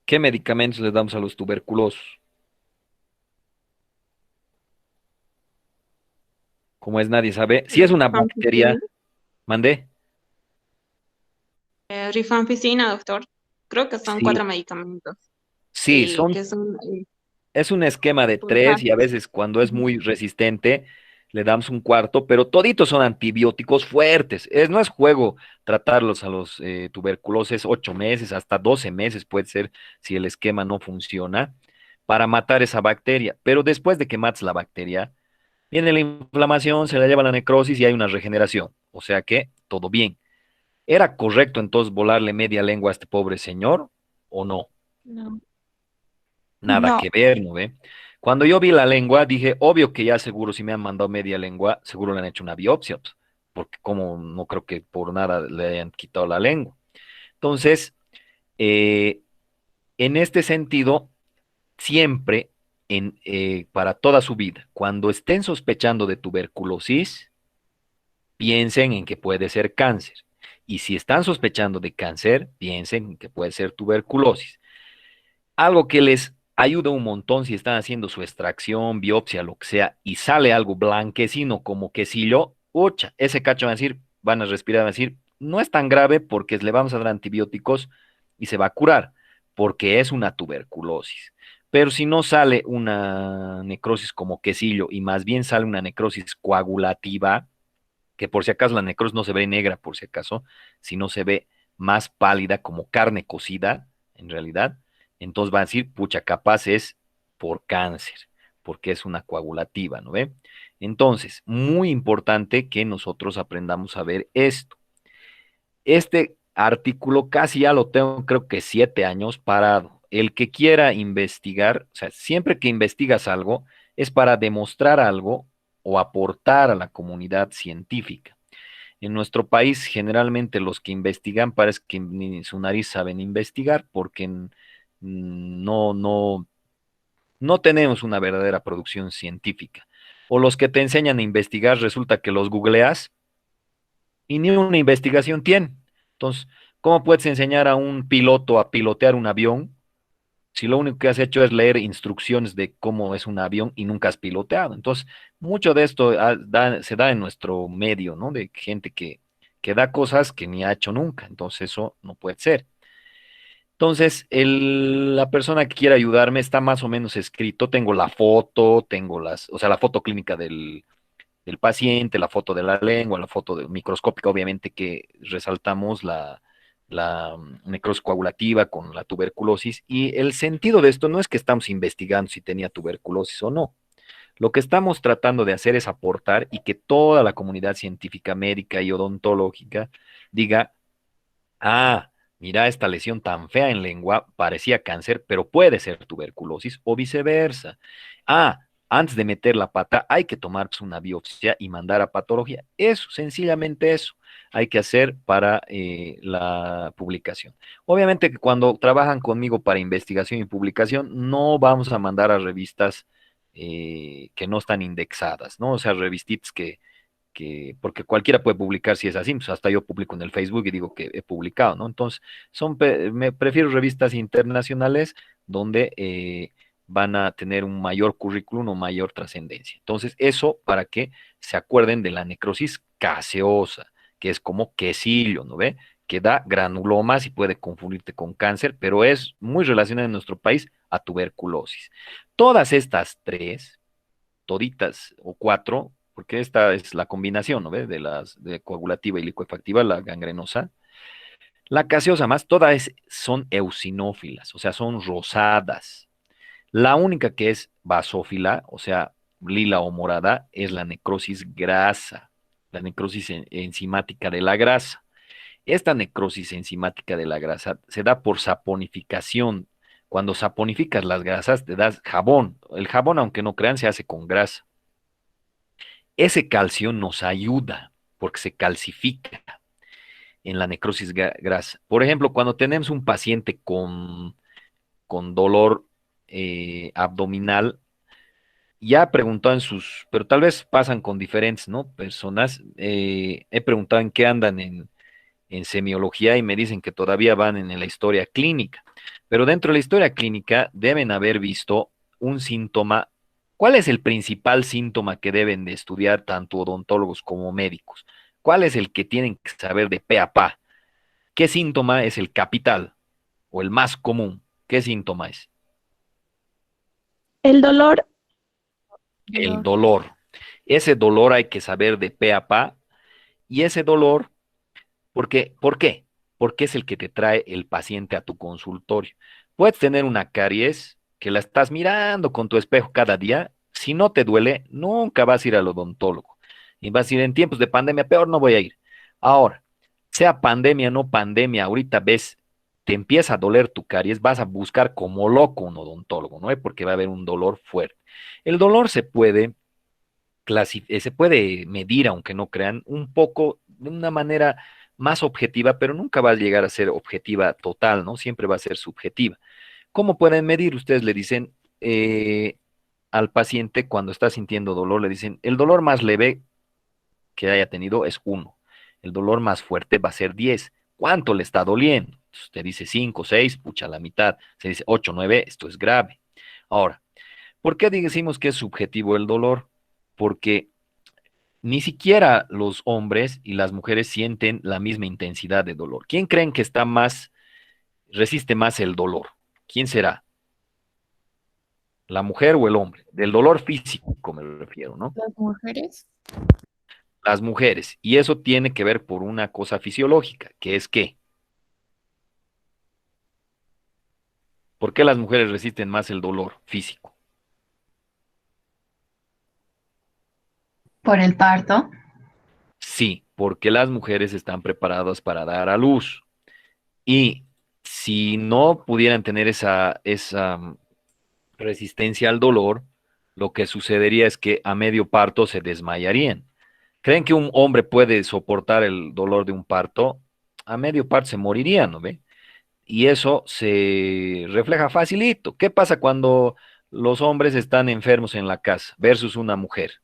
¿Qué medicamentos les damos a los tuberculosos? Como es, nadie sabe. Si es una bacteria, Rifampicina, mandé. rifampicina, doctor. Creo que son Sí, 4 medicamentos sí, que son es un esquema de tres y a punjados. veces cuando es Ujú. muy resistente le damos un cuarto, pero toditos son antibióticos fuertes. No es juego tratarlos a los tuberculosis 8 meses, hasta 12 meses puede ser si el esquema no funciona para matar esa bacteria. Pero después de que mates la bacteria, viene la inflamación, se la lleva a la necrosis y hay una regeneración. O sea que todo bien. ¿Era correcto entonces volarle media lengua a este pobre señor o no? No. Nada No, que ver, ¿no ve? Cuando yo vi la lengua, dije, obvio que ya seguro si me han mandado media lengua, seguro le han hecho una biopsia, pues, porque como no creo que por nada le hayan quitado la lengua. Entonces, eh, en este sentido, siempre, para toda su vida, cuando estén sospechando de tuberculosis, piensen en que puede ser cáncer. Y si están sospechando de cáncer, piensen en que puede ser tuberculosis. Algo que les ayuda un montón si están haciendo su extracción, biopsia, lo que sea, y sale algo blanquecino como quesillo, ucha, ese cacho van a decir, van a respirar, van a decir, no es tan grave porque le vamos a dar antibióticos y se va a curar, porque es una tuberculosis. Pero si no sale una necrosis como quesillo y más bien sale una necrosis coagulativa, que por si acaso la necrosis no se ve negra, por si acaso, sino se ve más pálida como carne cocida, en realidad, entonces va a decir, pucha, capaz es por cáncer, porque es una coagulativa, ¿no ve? Entonces, muy importante que nosotros aprendamos a ver esto. Este artículo casi ya lo tengo, creo que 7 años parado. El que quiera investigar, o sea, siempre que investigas algo, es para demostrar algo o aportar a la comunidad científica. En nuestro país, generalmente los que investigan parece que ni su nariz saben investigar porque no tenemos una verdadera producción científica. O los que te enseñan a investigar, resulta que los googleas y ni una investigación tienen. Entonces, ¿cómo puedes enseñar a un piloto a pilotear un avión si lo único que has hecho es leer instrucciones de cómo es un avión y nunca has piloteado? Entonces, mucho de esto se da en nuestro medio, ¿no? De gente que da cosas que ni ha hecho nunca. Entonces, eso no puede ser. Entonces, la persona que quiera ayudarme está más o menos escrito. Tengo la foto, o sea, la foto clínica del paciente, la foto de la lengua, la foto microscópica, obviamente que resaltamos la necrosis coagulativa con la tuberculosis. Y el sentido de esto no es que estamos investigando si tenía tuberculosis o no. Lo que estamos tratando de hacer es aportar y que toda la comunidad científica, médica y odontológica diga, ah, mira esta lesión tan fea en lengua, parecía cáncer, pero puede ser tuberculosis o viceversa. Ah, antes de meter la pata hay que tomar pues, una biopsia y mandar a patología. Eso, sencillamente eso, hay que hacer para la publicación. Obviamente que cuando trabajan conmigo para investigación y publicación, no vamos a mandar a revistas que no están indexadas, ¿no? O sea, revistitas porque cualquiera puede publicar si es así, pues hasta yo publico en el Facebook y digo que he publicado, ¿no? Entonces, me prefiero revistas internacionales donde van a tener un mayor currículum o mayor trascendencia. Entonces, eso para que se acuerden de la necrosis caseosa, que es como quesillo, ¿no ve? Que da granulomas y puede confundirte con cáncer, pero es muy relacionada en nuestro país a tuberculosis. Todas estas tres toditas o cuatro, porque esta es la combinación, ¿no ve? De coagulativa y licuefactiva, la gangrenosa. La gaseosa más, todas son eosinófilas, o sea, son rosadas. La única que es basófila, o sea, lila o morada, es la necrosis grasa, la necrosis enzimática de la grasa. Esta necrosis enzimática de la grasa se da por saponificación. Cuando saponificas las grasas, te das jabón. El jabón, aunque no crean, se hace con grasa. Ese calcio nos ayuda porque se calcifica en la necrosis grasa. Por ejemplo, cuando tenemos un paciente con dolor abdominal, ya he preguntado pero tal vez pasan con diferentes, ¿no? Personas, he preguntado en qué andan en semiología y me dicen que todavía van en la historia clínica. Pero dentro de la historia clínica deben haber visto un síntoma. ¿Cuál es el principal síntoma que deben de estudiar tanto odontólogos como médicos? ¿Cuál es el que tienen que saber de pe a pa? ¿Qué síntoma es el capital? o el más común? ¿Qué síntoma es? El dolor. El dolor. Ese dolor hay que saber de pe a pa, y ese dolor, ¿por qué? Porque es el que te trae el paciente a tu consultorio. Puedes tener una caries que la estás mirando con tu espejo cada día. Si no te duele, nunca vas a ir al odontólogo. Y vas a ir en tiempos de pandemia, peor no voy a ir. Ahora, sea pandemia o no pandemia, ahorita ves, te empieza a doler tu caries, vas a buscar como loco un odontólogo, ¿no? Porque va a haber un dolor fuerte. El dolor se puede medir, aunque no crean, un poco de una manera más objetiva, pero nunca va a llegar a ser objetiva total, ¿no? Siempre va a ser subjetiva. ¿Cómo pueden medir? Ustedes le dicen al paciente cuando está sintiendo dolor, le dicen, el dolor más leve que haya tenido es 1, el dolor más fuerte va a ser 10. ¿Cuánto le está doliendo? Usted dice 5, 6, pucha, la mitad. Se dice 8, 9, esto es grave. Ahora, ¿por qué decimos que es subjetivo el dolor? Porque ni siquiera los hombres y las mujeres sienten la misma intensidad de dolor. ¿Quién creen que resiste más el dolor? ¿Quién será? ¿La mujer o el hombre? Del dolor físico me refiero, ¿no? Las mujeres. Las mujeres. Y eso tiene que ver por una cosa fisiológica, que es que, ¿por qué las mujeres resisten más el dolor físico? Por el parto. Sí, porque las mujeres están preparadas para dar a luz. Y si no pudieran tener esa resistencia al dolor, lo que sucedería es que a medio parto se desmayarían. ¿Creen que un hombre puede soportar el dolor de un parto? A medio parto se moriría, ¿no ve? Y eso se refleja facilito. ¿Qué pasa cuando los hombres están enfermos en la casa versus una mujer?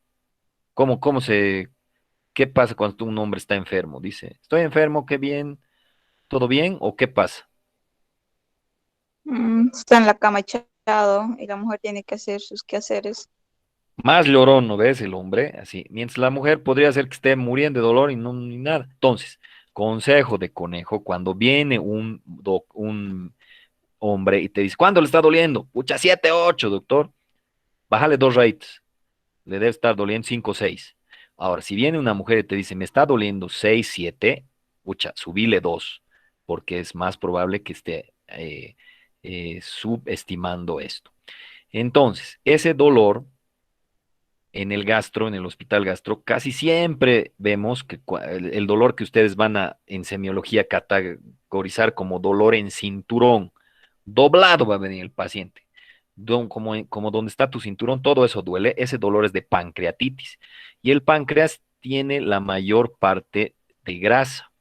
¿Qué pasa cuando un hombre está enfermo? Dice, estoy enfermo, qué bien, ¿todo bien? ¿O qué pasa? Está en la cama echado y la mujer tiene que hacer sus quehaceres. Más llorón, ¿no ves? El hombre, así. Mientras la mujer podría ser que esté muriendo de dolor y no ni nada. Entonces, consejo de conejo, cuando viene un hombre y te dice, ¿cuándo le está doliendo? Pucha, 7, 8, doctor. Bájale 2 rates. Le debe estar doliendo 5, 6. Ahora, si viene una mujer y te dice, me está doliendo 6, 7, pucha, subile 2, porque es más probable que esté subestimando esto. Entonces, ese dolor en el gastro, en el hospital gastro, casi siempre vemos que el dolor que ustedes van a en semiología categorizar como dolor en cinturón, doblado va a venir el paciente. Como donde está tu cinturón, todo eso duele, ese dolor es de pancreatitis. Y el páncreas tiene la mayor parte de grasa.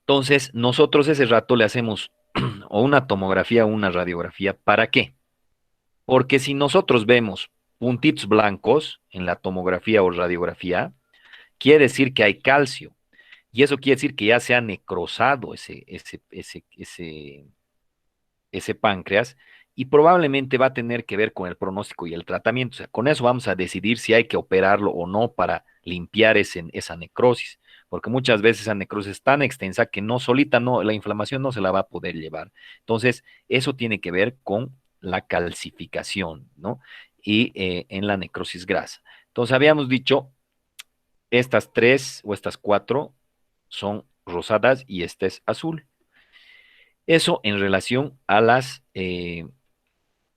Entonces, nosotros ese rato le hacemos o una tomografía o una radiografía. ¿Para qué? Porque si nosotros vemos puntitos blancos en la tomografía o radiografía, quiere decir que hay calcio. Y eso quiere decir que ya se ha necrosado ese páncreas y probablemente va a tener que ver con el pronóstico y el tratamiento. O sea, con eso vamos a decidir si hay que operarlo o no para limpiar esa necrosis. Porque muchas veces esa necrosis es tan extensa que no solita, no, la inflamación no se la va a poder llevar. Entonces, eso tiene que ver con la calcificación, ¿no? Y en la necrosis grasa. Entonces, habíamos dicho, estas 3 o estas 4 son rosadas y esta es azul. Eso en relación a las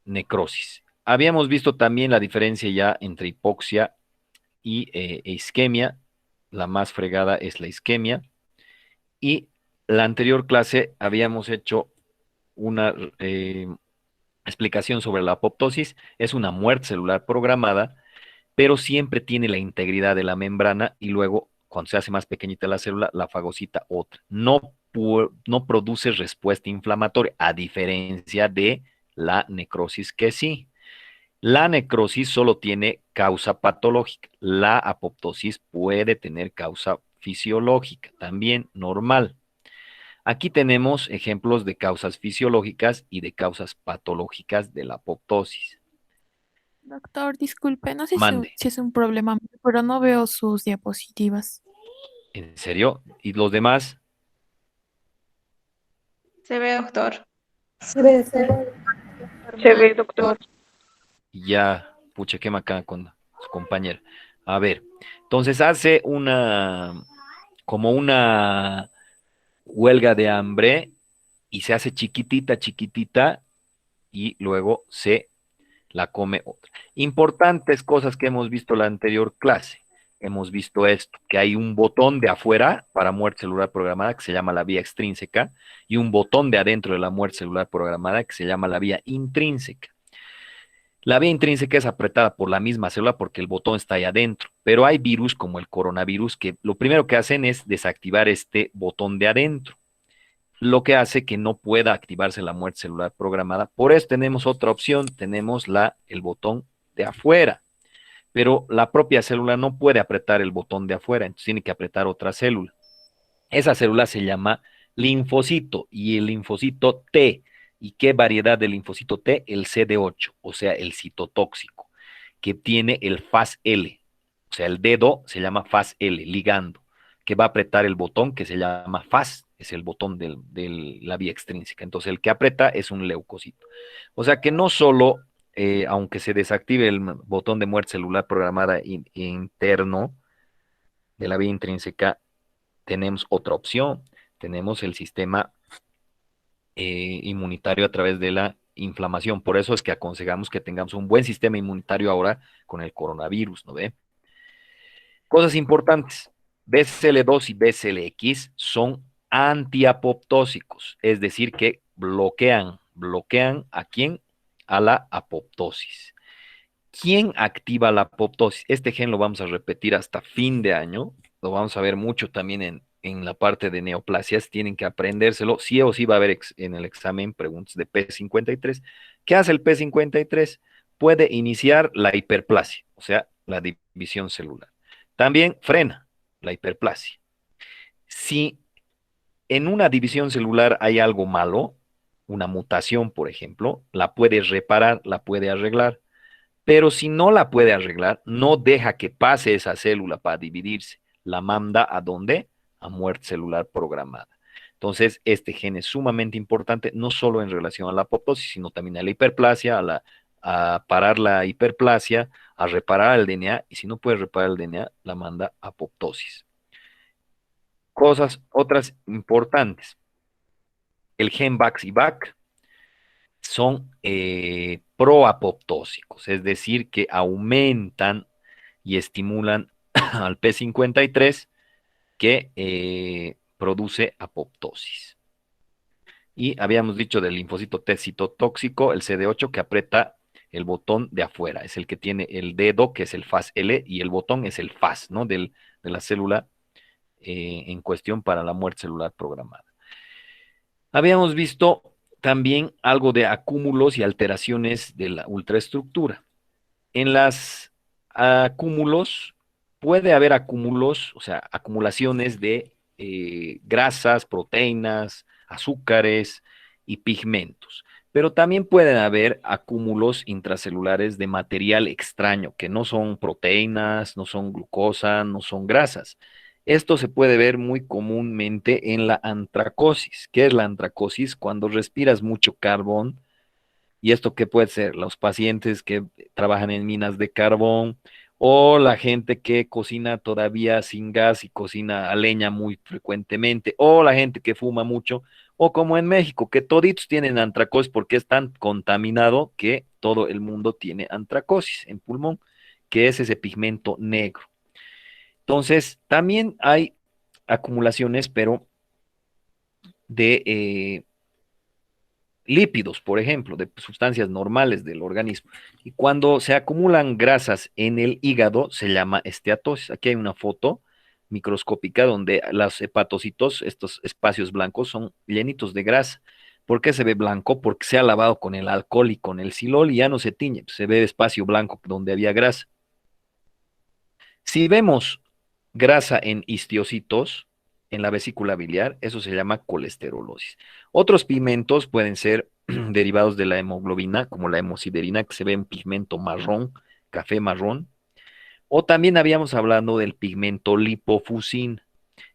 necrosis. Habíamos visto también la diferencia ya entre hipoxia y isquemia. La más fregada es la isquemia. Y la anterior clase habíamos hecho una explicación sobre la apoptosis. Es una muerte celular programada, pero siempre tiene la integridad de la membrana y luego, cuando se hace más pequeñita la célula, la fagocita otra. No produce respuesta inflamatoria, a diferencia de la necrosis que sí. La necrosis solo tiene causa patológica. La apoptosis puede tener causa fisiológica, también normal. Aquí tenemos ejemplos de causas fisiológicas y de causas patológicas de la apoptosis. Doctor, disculpe, no sé Mande. si es un problema mío, pero no veo sus diapositivas. ¿En serio? ¿Y los demás? Se ve, doctor. Se ve, doctor. Ya, pucha, qué macana con su compañera. A ver, entonces hace como una huelga de hambre y se hace chiquitita, chiquitita y luego se la come otra. Importantes cosas que hemos visto en la anterior clase. Hemos visto esto, que hay un botón de afuera para muerte celular programada que se llama la vía extrínseca y un botón de adentro de la muerte celular programada que se llama la vía intrínseca. La vía intrínseca es apretada por la misma célula porque el botón está ahí adentro, pero hay virus como el coronavirus que lo primero que hacen es desactivar este botón de adentro, lo que hace que no pueda activarse la muerte celular programada. Por eso tenemos otra opción, tenemos el botón de afuera, pero la propia célula no puede apretar el botón de afuera, entonces tiene que apretar otra célula. Esa célula se llama linfocito y el linfocito T. ¿Y qué variedad de linfocito T? El CD8, o sea, el citotóxico, que tiene el FAS-L. O sea, el dedo se llama FAS-L, ligando, que va a apretar el botón que se llama FAS, es el botón de la vía extrínseca. Entonces, el que aprieta es un leucocito. O sea que no solo, aunque se desactive el botón de muerte celular programada interno de la vía intrínseca, tenemos otra opción, tenemos el sistema inmunitario a través de la inflamación. Por eso es que aconsejamos que tengamos un buen sistema inmunitario ahora con el coronavirus, ¿no ve? Cosas importantes, BCL2 y BCLX son antiapoptósicos, es decir, que bloquean ¿a quién? A la apoptosis. ¿Quién activa la apoptosis? Este gen lo vamos a repetir hasta fin de año, lo vamos a ver mucho también en la parte de neoplasias, tienen que aprendérselo, sí o sí va a haber en el examen preguntas de P53. ¿Qué hace el P53? Puede iniciar la hiperplasia, o sea, la división celular. También frena la hiperplasia. Si en una división celular hay algo malo, una mutación, por ejemplo, la puede reparar, la puede arreglar. Pero si no la puede arreglar, no deja que pase esa célula para dividirse. La manda ¿a dónde? A muerte celular programada. Entonces, este gen es sumamente importante, no solo en relación a la apoptosis, sino también a la hiperplasia, a parar la hiperplasia, a reparar el DNA, y si no puede reparar el DNA, la manda a apoptosis. Cosas otras importantes. El gen BAX son proapoptósicos, es decir, que aumentan y estimulan al P53 que produce apoptosis. Y habíamos dicho del linfocito T citotóxico, el CD8 que aprieta el botón de afuera, es el que tiene el dedo, que es el FAS-L, y el botón es el FAS, ¿no? De la célula en cuestión para la muerte celular programada. Habíamos visto también algo de acúmulos y alteraciones de la ultraestructura. En las acúmulos puede haber acúmulos, o sea, acumulaciones de grasas, proteínas, azúcares y pigmentos. Pero también pueden haber acúmulos intracelulares de material extraño, que no son proteínas, no son glucosa, no son grasas. Esto se puede ver muy comúnmente en la antracosis. ¿Qué es la antracosis? Cuando respiras mucho carbón. ¿Y esto qué puede ser? Los pacientes que trabajan en minas de carbón o la gente que cocina todavía sin gas y cocina a leña muy frecuentemente, o la gente que fuma mucho, o como en México, que toditos tienen antracosis porque es tan contaminado que todo el mundo tiene antracosis en pulmón, que es ese pigmento negro. Entonces, también hay acumulaciones, pero de lípidos, por ejemplo, de sustancias normales del organismo. Y cuando se acumulan grasas en el hígado, se llama esteatosis. Aquí hay una foto microscópica donde los hepatocitos, estos espacios blancos, son llenitos de grasa. ¿Por qué se ve blanco? Porque se ha lavado con el alcohol y con el silol y ya no se tiñe. Se ve espacio blanco donde había grasa. Si vemos grasa en histiocitos, en la vesícula biliar, eso se llama colesterolosis. Otros pigmentos pueden ser derivados de la hemoglobina, como la hemosiderina, que se ve en pigmento marrón, café marrón. O también habíamos hablado del pigmento lipofusina.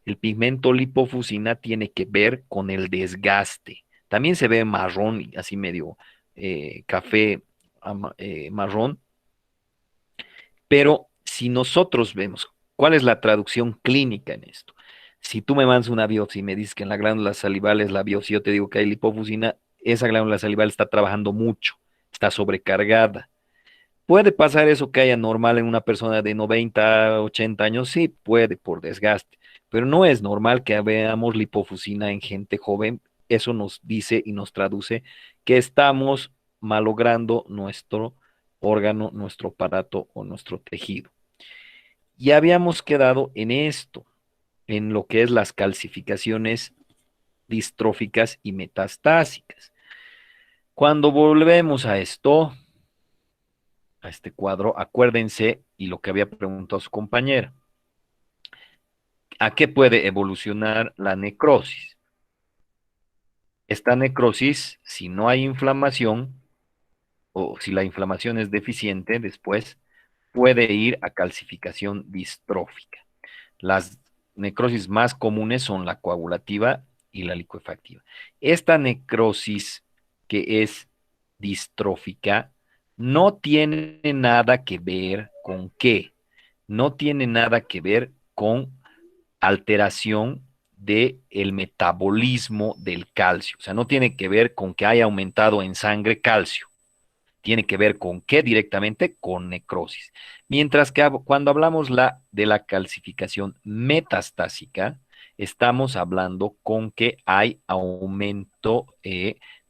El pigmento lipofusina tiene que ver con el desgaste, También se ve marrón, así medio café marrón, pero si nosotros vemos cuál es la traducción clínica en esto, si tú me mandas una biopsia y me dices que en la glándula salival es la biopsia, yo te digo que hay lipofuscina, esa glándula salival está trabajando mucho, está sobrecargada. ¿Puede pasar eso que haya normal en una persona de 90, 80 años? Sí, puede por desgaste, pero no es normal que veamos lipofusina en gente joven. Eso nos dice y nos traduce que estamos malogrando nuestro órgano, nuestro aparato o nuestro tejido. Y habíamos quedado en esto, en lo que es las calcificaciones distróficas y metastásicas. Cuando volvemos a esto, a este cuadro, acuérdense y lo que había preguntado su compañera, ¿a qué puede evolucionar la necrosis? Esta necrosis, si no hay inflamación o si la inflamación es deficiente, después puede ir a calcificación distrófica. Las necrosis más comunes son la coagulativa y la licuefactiva. Esta necrosis que es distrófica no tiene nada que ver con qué, no tiene nada que ver con alteración del metabolismo del calcio. O sea, no tiene que ver con que haya aumentado en sangre calcio. Tiene que ver con qué directamente, con necrosis. Mientras que cuando hablamos de la calcificación metastásica, estamos hablando con que hay aumento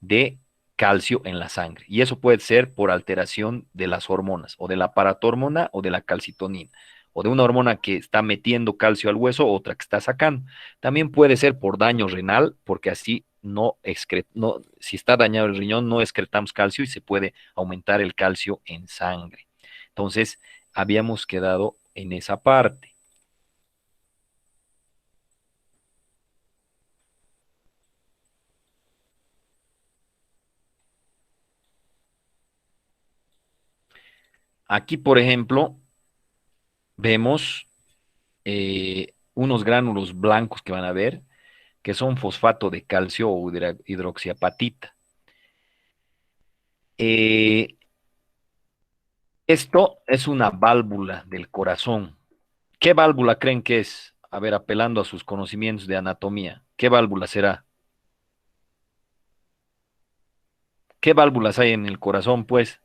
de calcio en la sangre. Y eso puede ser por alteración de las hormonas, o de la paratormona o de la calcitonina, o de una hormona que está metiendo calcio al hueso, otra que está sacando. También puede ser por daño renal, porque así si está dañado el riñón, no excretamos calcio y se puede aumentar el calcio en sangre. Entonces, habíamos quedado en esa parte. Aquí, por ejemplo, vemos unos gránulos blancos que van a ver, que son fosfato de calcio o hidroxiapatita. Eh, Esto es una válvula del corazón. ¿Qué válvula creen que es? A ver, apelando a sus conocimientos de anatomía, ¿qué válvula será? ¿Qué válvulas hay en el corazón, pues?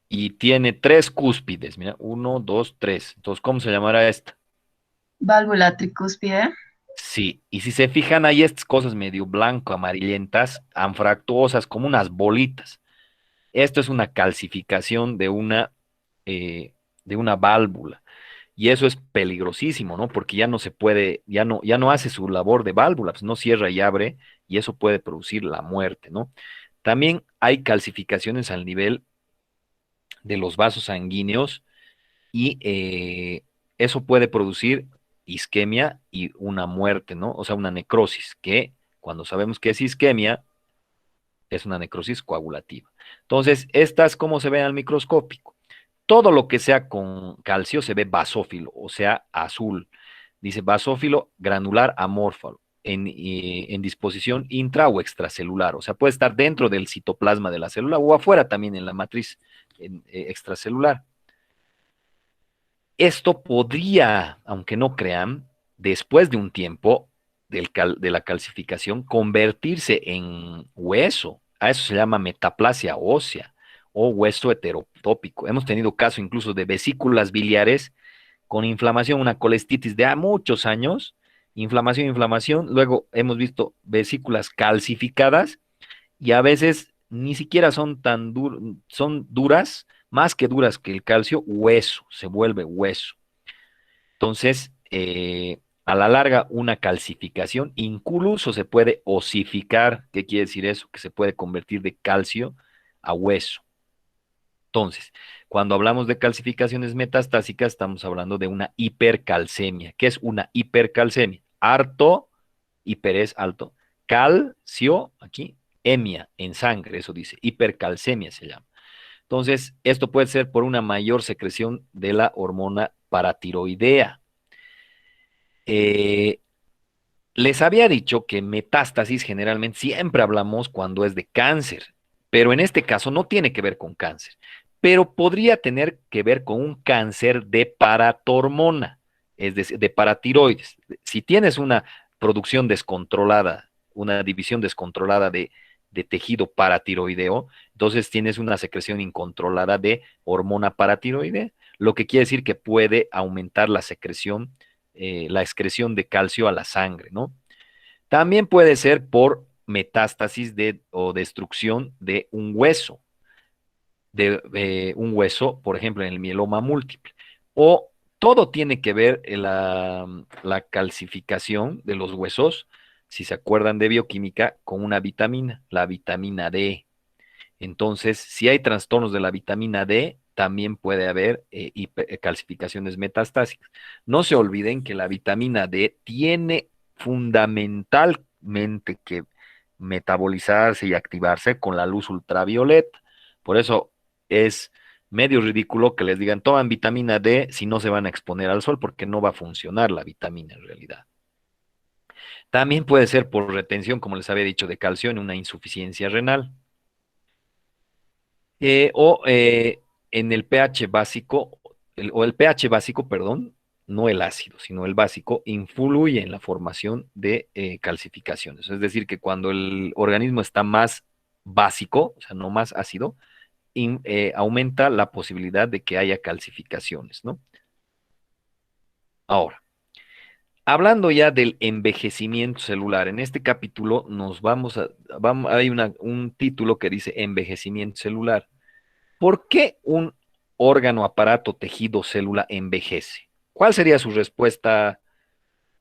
Y tiene tres cúspides, mira, uno, dos, tres. Entonces, ¿cómo se llamará esta? Válvula tricúspide. Sí, y si se fijan, hay estas cosas medio blanco, amarillentas, anfractuosas, como unas bolitas. Esto es una calcificación de una válvula. Y eso es peligrosísimo, ¿no? Porque ya no se puede, ya no hace su labor de válvula, pues no cierra y abre, y eso puede producir la muerte, ¿no? También hay calcificaciones al nivel de los vasos sanguíneos y eso puede producir isquemia y una muerte, ¿no? O sea, una necrosis, que cuando sabemos que es isquemia, es una necrosis coagulativa. Entonces, estas, ¿cómo se ven al microscópico? Todo lo que sea con calcio se ve basófilo, o sea, azul. Dice basófilo granular amorfo, en disposición intra o extracelular. O sea, puede estar dentro del citoplasma de la célula o afuera también en la matriz extracelular. Esto podría, aunque no crean, después de un tiempo de la calcificación, convertirse en hueso. A eso se llama metaplasia ósea o hueso heterotópico. Hemos tenido caso incluso de vesículas biliares con inflamación, una colestitis de muchos años, inflamación, inflamación. Luego hemos visto vesículas calcificadas y a veces ni siquiera son son duras, más que duras que el calcio, hueso, se vuelve hueso. Entonces, a la larga, una calcificación, incluso se puede osificar. ¿Qué quiere decir eso? Que se puede convertir de calcio a hueso. Entonces, cuando hablamos de calcificaciones metastásicas, estamos hablando de una hipercalcemia. ¿Qué es una hipercalcemia? Harto, hiper es alto, calcio, aquí, emia, en sangre, eso dice, hipercalcemia se llama. Entonces, esto puede ser por una mayor secreción de la hormona paratiroidea. Eh, Les había dicho que metástasis generalmente siempre hablamos cuando es de cáncer, pero en este caso no tiene que ver con cáncer, pero podría tener que ver con un cáncer de paratormona, es decir, de paratiroides. Si tienes una producción descontrolada, una división descontrolada de tejido paratiroideo, entonces tienes una secreción incontrolada de hormona paratiroidea, lo que quiere decir que puede aumentar la excreción de calcio a la sangre, ¿no? También puede ser por metástasis o destrucción de un hueso, por ejemplo, en el mieloma múltiple. O todo tiene que ver en la calcificación de los huesos, si se acuerdan de bioquímica, con una vitamina, la vitamina D. Entonces, si hay trastornos de la vitamina D, también puede haber calcificaciones metastásicas. No se olviden que la vitamina D tiene fundamentalmente que metabolizarse y activarse con la luz ultravioleta. Por eso es medio ridículo que les digan, toman vitamina D si no se van a exponer al sol, porque no va a funcionar la vitamina en realidad. También puede ser por retención, como les había dicho, de calcio en una insuficiencia renal. O en el pH básico, o el pH básico, perdón, no el ácido, sino el básico, influye en la formación de calcificaciones. Es decir, que cuando el organismo está más básico, o sea, no más ácido, aumenta la posibilidad de que haya calcificaciones, ¿no? Ahora, hablando ya del envejecimiento celular, en este capítulo hay un título que dice envejecimiento celular. ¿Por qué un órgano, aparato, tejido, célula envejece? ¿Cuál sería su respuesta?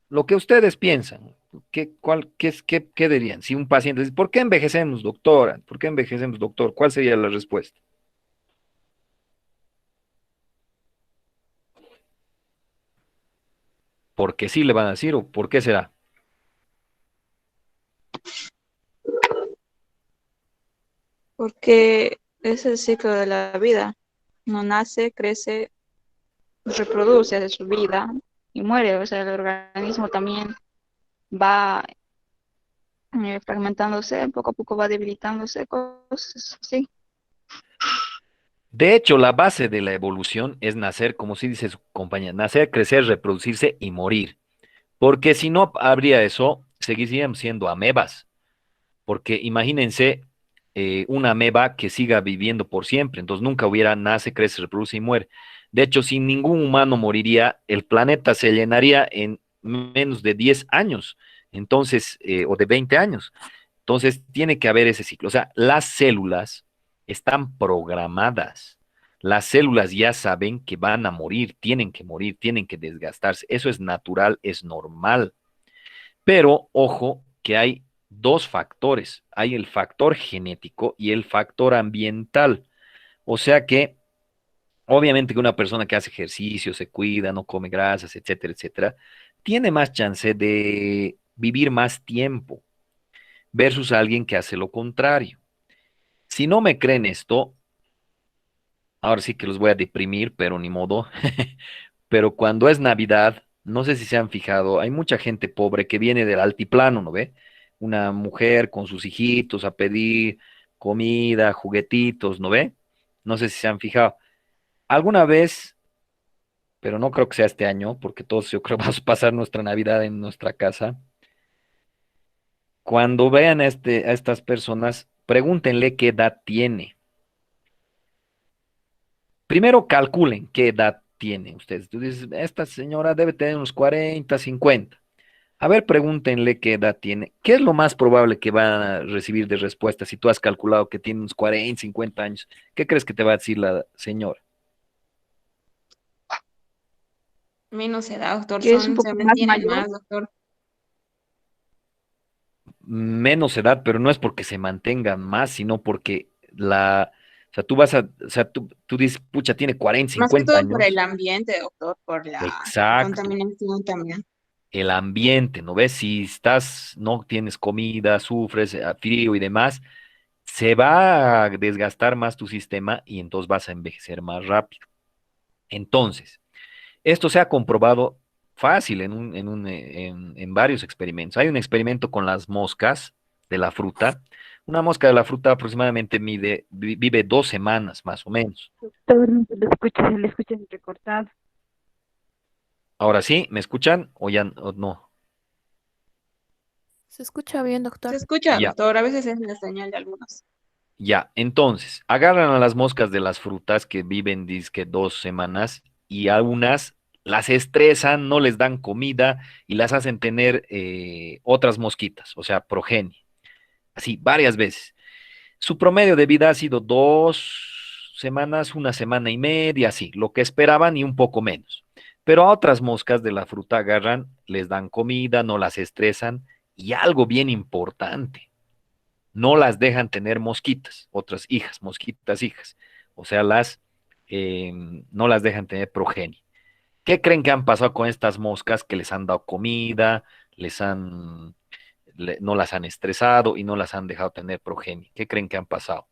Lo que ustedes piensan. ¿Qué dirían? Si un paciente dice, ¿por qué envejecemos, doctora? ¿Por qué envejecemos, doctor? ¿Cuál sería la respuesta? Porque sí le van a decir, o ¿por qué será? Porque es el ciclo de la vida. No nace, crece, reproduce de su vida y muere. O sea, el organismo también va fragmentándose, poco a poco va debilitándose, cosas así. De hecho, la base de la evolución es nacer, como sí dice su compañía, nacer, crecer, reproducirse y morir. Porque si no habría eso, seguirían siendo amebas. Porque imagínense una ameba que siga viviendo por siempre, entonces nunca hubiera nace, crece, reproduce y muere. De hecho, si ningún humano moriría, el planeta se llenaría en menos de 10 años, entonces, o de 20 años. Entonces, tiene que haber ese ciclo. O sea, las células están programadas. Las células ya saben que van a morir, tienen que desgastarse. Eso es natural, es normal. Pero ojo que hay dos factores. Hay el factor genético y el factor ambiental. O sea que, obviamente que una persona que hace ejercicio, se cuida, no come grasas, etcétera, etcétera, tiene más chance de vivir más tiempo versus alguien que hace lo contrario. Si no me creen esto, ahora sí que los voy a deprimir, pero ni modo. Pero cuando es Navidad, no sé si se han fijado, hay mucha gente pobre que viene del altiplano, ¿no ve? Una mujer con sus hijitos a pedir comida, juguetitos, ¿no ve? No sé si se han fijado. Alguna vez, pero no creo que sea este año, porque todos yo creo vamos a pasar nuestra Navidad en nuestra casa. Cuando vean a estas personas, pregúntenle qué edad tiene. Primero calculen qué edad tiene ustedes. Tú dices, esta señora debe tener unos 40, 50. A ver, pregúntenle qué edad tiene. ¿Qué es lo más probable que van a recibir de respuesta si tú has calculado que tiene unos 40, 50 años? ¿Qué crees que te va a decir la señora? Menos edad, doctor, Que es un se poco más mantienen mayor. más, doctor. Menos edad, pero no es porque se mantengan más, sino porque o sea, o sea, tú dices, pucha, tiene 40, Más que 50 todo por el años. ambiente, doctor, por la Exacto. contaminación también. El ambiente, ¿no ves? Si no tienes comida, sufres frío y demás, se va a desgastar más tu sistema y entonces vas a envejecer más rápido. Entonces, esto se ha comprobado fácil en varios experimentos. Hay un experimento con las moscas de la fruta. Una mosca de la fruta aproximadamente vive 2 semanas, más o menos. Doctor, no se le escucha entrecortado. Ahora sí, ¿me escuchan o ya o no? ¿Se escucha bien, Se doctor? escucha, Ya, doctor, a veces es la señal de algunos. ya. Entonces, agarran a las moscas de las frutas que viven, dizque 2 semanas, y a unas las estresan, no les dan comida y las hacen tener otras mosquitas, o sea, progenie. Así, varias veces. Su promedio de vida ha sido 2 semanas, 1 semana y media, así, lo que esperaban y un poco menos. Pero a otras moscas de la fruta agarran, les dan comida, no las estresan y algo bien importante, no las dejan tener mosquitas, otras hijas, mosquitas hijas. O sea, no las dejan tener progenie. ¿Qué creen que han pasado con estas moscas que les han dado comida, no las han estresado y no las han dejado tener progenie? ¿Qué creen que han pasado?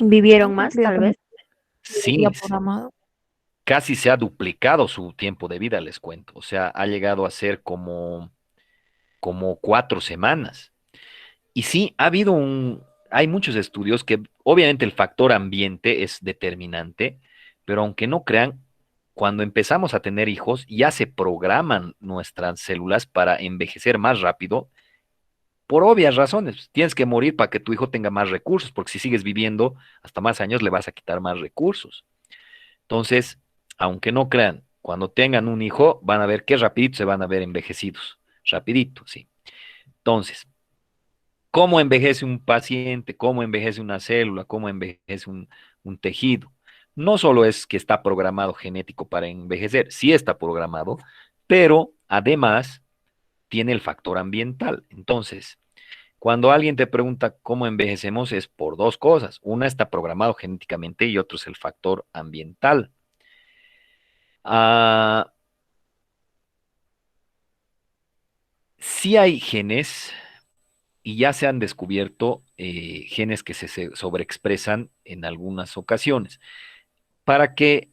¿Vivieron Han más, cumplido tal con vez? el día Sí, programado. casi se ha duplicado su tiempo de vida, les cuento. O sea, ha llegado a ser como 4 semanas. Y sí, hay muchos estudios que obviamente el factor ambiente es determinante, pero aunque no crean, cuando empezamos a tener hijos, ya se programan nuestras células para envejecer más rápido, por obvias razones. Tienes que morir para que tu hijo tenga más recursos, porque si sigues viviendo hasta más años, le vas a quitar más recursos. Entonces, aunque no crean, cuando tengan un hijo, van a ver qué rapidito se van a ver envejecidos. Rapidito, sí. Entonces, ¿cómo envejece un paciente? ¿Cómo envejece una célula? ¿Cómo envejece un tejido? No solo es que está programado genético para envejecer, sí está programado, pero además tiene el factor ambiental. Entonces, cuando alguien te pregunta cómo envejecemos es por dos cosas. Una está programado genéticamente y otro es el factor ambiental. Ah, sí hay genes y ya se han descubierto genes que se sobreexpresan en algunas ocasiones. Para que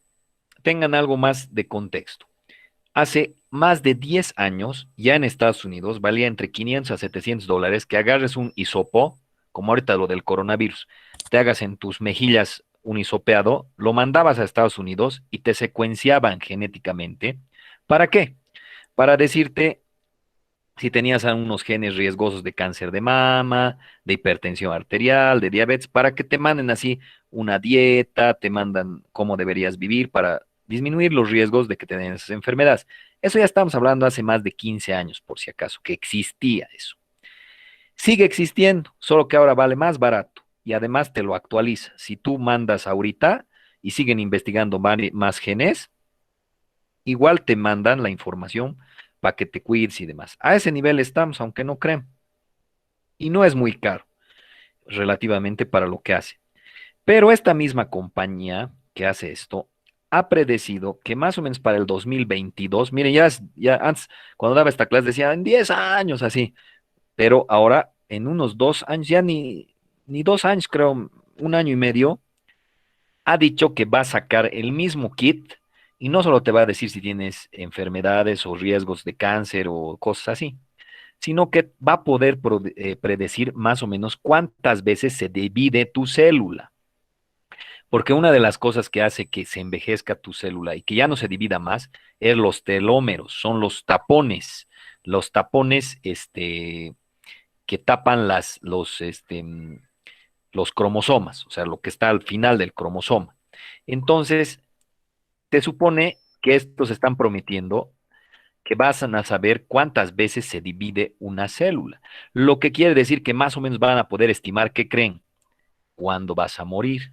tengan algo más de contexto, hace más de 10 años, ya en Estados Unidos, valía entre 500 a $700 que agarres un hisopo, como ahorita lo del coronavirus, te hagas en tus mejillas un hisopeado, lo mandabas a Estados Unidos y te secuenciaban genéticamente. ¿Para qué? Para decirte si tenías unos genes riesgosos de cáncer de mama, de hipertensión arterial, de diabetes, para que te manden así una dieta, te mandan cómo deberías vivir para disminuir los riesgos de que te den esas enfermedades. Eso ya estamos hablando hace más de 15 años, por si acaso, que existía eso. Sigue existiendo, solo que ahora vale más barato y además te lo actualiza. Si tú mandas ahorita y siguen investigando más genes, igual te mandan la información para que te cuides y demás. A ese nivel estamos, aunque no crean. Y no es muy caro relativamente para lo que hace. Pero esta misma compañía que hace esto ha predecido que más o menos para el 2022, miren, ya antes, cuando daba esta clase decía en 10 años así, pero ahora en unos 2 años, ya ni 2 años, creo, 1 año y medio, ha dicho que va a sacar el mismo kit y no solo te va a decir si tienes enfermedades o riesgos de cáncer o cosas así, sino que va a poder predecir más o menos cuántas veces se divide tu célula. Porque una de las cosas que hace que se envejezca tu célula y que ya no se divida más es los telómeros, son los tapones que tapan los cromosomas, o sea, lo que está al final del cromosoma. Entonces, te supone que estos están prometiendo que vas a saber cuántas veces se divide una célula, lo que quiere decir que más o menos van a poder estimar qué creen, cuándo vas a morir.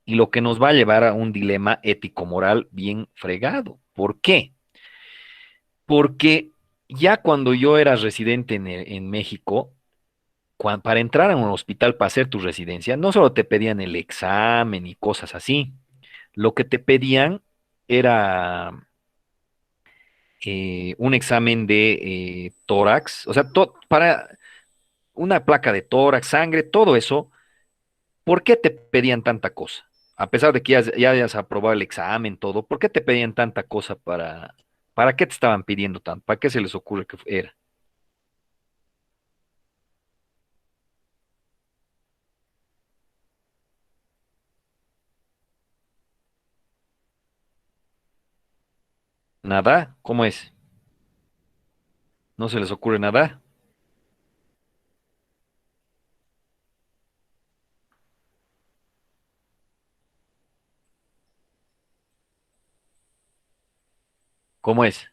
Y lo que nos va a llevar a un dilema ético-moral bien fregado. ¿Por qué? Porque ya cuando yo era residente en México, para entrar a un hospital para hacer tu residencia, no solo te pedían el examen y cosas así, lo que te pedían era un examen de tórax, o sea, para una placa de tórax, sangre, todo eso. ¿Por qué te pedían tanta cosa? A pesar de que ya hayas aprobado el examen, todo, ¿por qué te pedían tanta cosa para qué te estaban pidiendo tanto? ¿Para qué se les ocurre que era? ¿Nada? ¿Cómo es? ¿No se les ocurre nada? ¿Cómo es?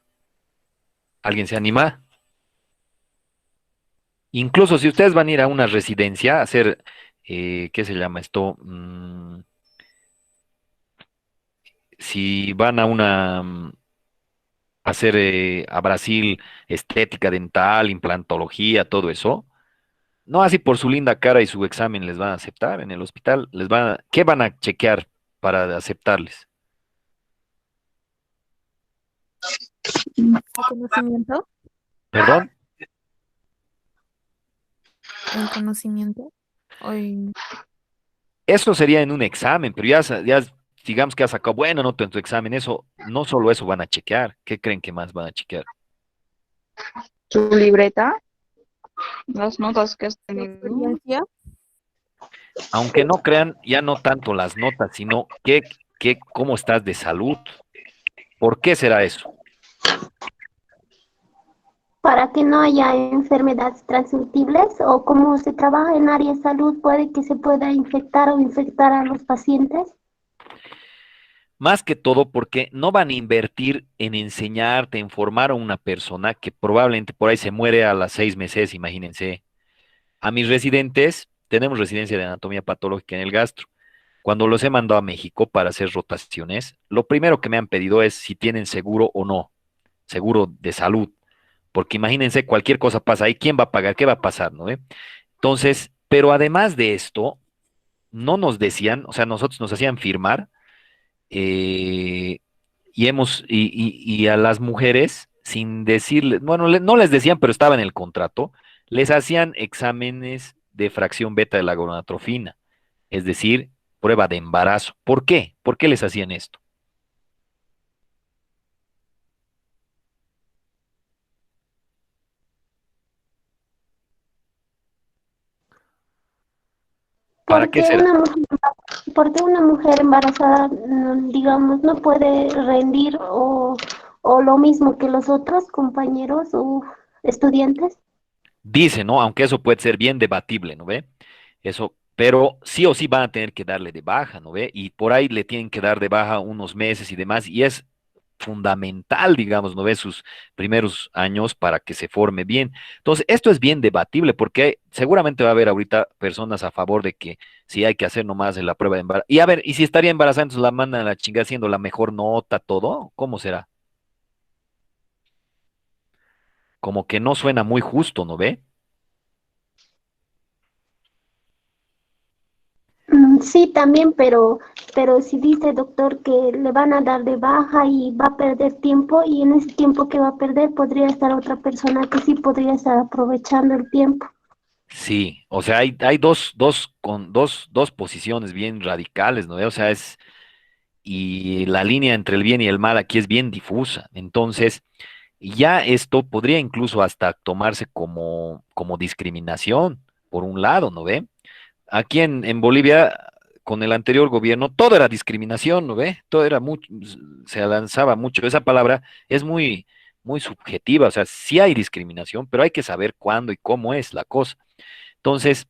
¿Alguien se anima? Incluso si ustedes van a ir a una residencia a hacer, ¿qué se llama esto? Si van a a hacer a Brasil estética dental, implantología, todo eso, no así por su linda cara y su examen les van a aceptar en el hospital, ¿qué van a chequear para aceptarles? ¿El conocimiento? ¿Perdón? ¿El conocimiento? Hoy, Eso sería en un examen, pero ya digamos que has sacado buena nota en tu examen, eso, no solo eso van a chequear, ¿qué creen que más van a chequear? Su libreta, las notas que has ¿la tenido. experiencia? Aunque no crean, ya no tanto las notas, sino cómo estás de salud. ¿Por qué será eso? Para que no haya enfermedades transmisibles o como se trabaja en área de salud, puede que se pueda infectar o infectar a los pacientes. Más que todo porque no van a invertir en enseñarte, en formar a una persona que probablemente por ahí se muere a las 6 meses, imagínense. A mis residentes, tenemos residencia de anatomía patológica en el gastro. Cuando los he mandado a México para hacer rotaciones, lo primero que me han pedido es si tienen seguro o no, seguro de salud, porque imagínense, cualquier cosa pasa ahí, ¿quién va a pagar? ¿Qué va a pasar? ¿No? Entonces, pero además de esto, no nos decían, o sea, nosotros nos hacían firmar eh, y a las mujeres, sin decirles, bueno, no les decían, pero estaba en el contrato, les hacían exámenes de fracción beta de la gonadotrofina, es decir, prueba de embarazo. ¿Por qué? ¿Por qué les hacían esto? ¿Para qué Porque será? porque una mujer embarazada, digamos, no puede rendir o lo mismo que los otros compañeros o estudiantes. Dice, ¿no? Aunque eso puede ser bien debatible, ¿no ve? Eso, pero sí o sí van a tener que darle de baja, ¿no ve? Y por ahí le tienen que dar de baja unos meses y demás, y es fundamental, digamos, ¿no ve? Sus primeros años para que se forme bien. Entonces, esto es bien debatible porque seguramente va a haber ahorita personas a favor de que sí hay que hacer nomás la prueba de embarazo. Y a ver, ¿y si estaría embarazada, entonces la mandan a la chingada haciendo la mejor nota, todo? ¿Cómo será? Como que no suena muy justo, ¿no ve? Sí, también, pero si dice doctor que le van a dar de baja y va a perder tiempo y en ese tiempo que va a perder podría estar otra persona que sí podría estar aprovechando el tiempo. Sí, o sea, hay dos posiciones bien radicales, ¿no? O sea, y la línea entre el bien y el mal aquí es bien difusa. Entonces, ya esto podría incluso hasta tomarse como discriminación, por un lado, ¿no ve? Aquí en Bolivia, con el anterior gobierno, todo era discriminación, ¿no ve? Todo era mucho, se lanzaba mucho. Esa palabra es muy subjetiva, o sea, sí hay discriminación, pero hay que saber cuándo y cómo es la cosa. Entonces,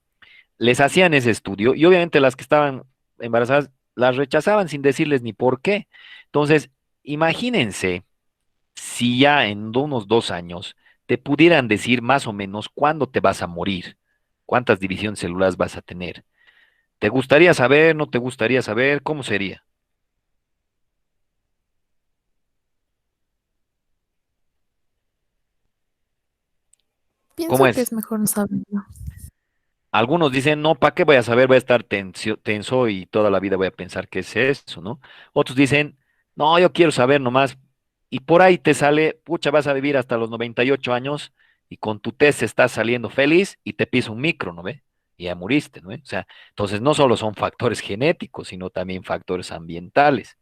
les hacían ese estudio y obviamente las que estaban embarazadas las rechazaban sin decirles ni por qué. Entonces, imagínense si ya en unos 2 años te pudieran decir más o menos cuándo te vas a morir, cuántas divisiones celulares vas a tener. ¿Te gustaría saber? ¿No te gustaría saber? ¿Cómo sería? ¿Cómo Pienso que es? es mejor no saberlo. Algunos dicen, no, ¿para qué voy a saber? Voy a estar tenso y toda la vida voy a pensar que es eso, ¿no? Otros dicen, no, yo quiero saber nomás. Y por ahí te sale, pucha, vas a vivir hasta los 98 años y con tu test estás saliendo feliz y te pisa un micro, ¿no ve? y ya muriste, ¿no? O sea, entonces no solo son factores genéticos, sino también factores ambientales.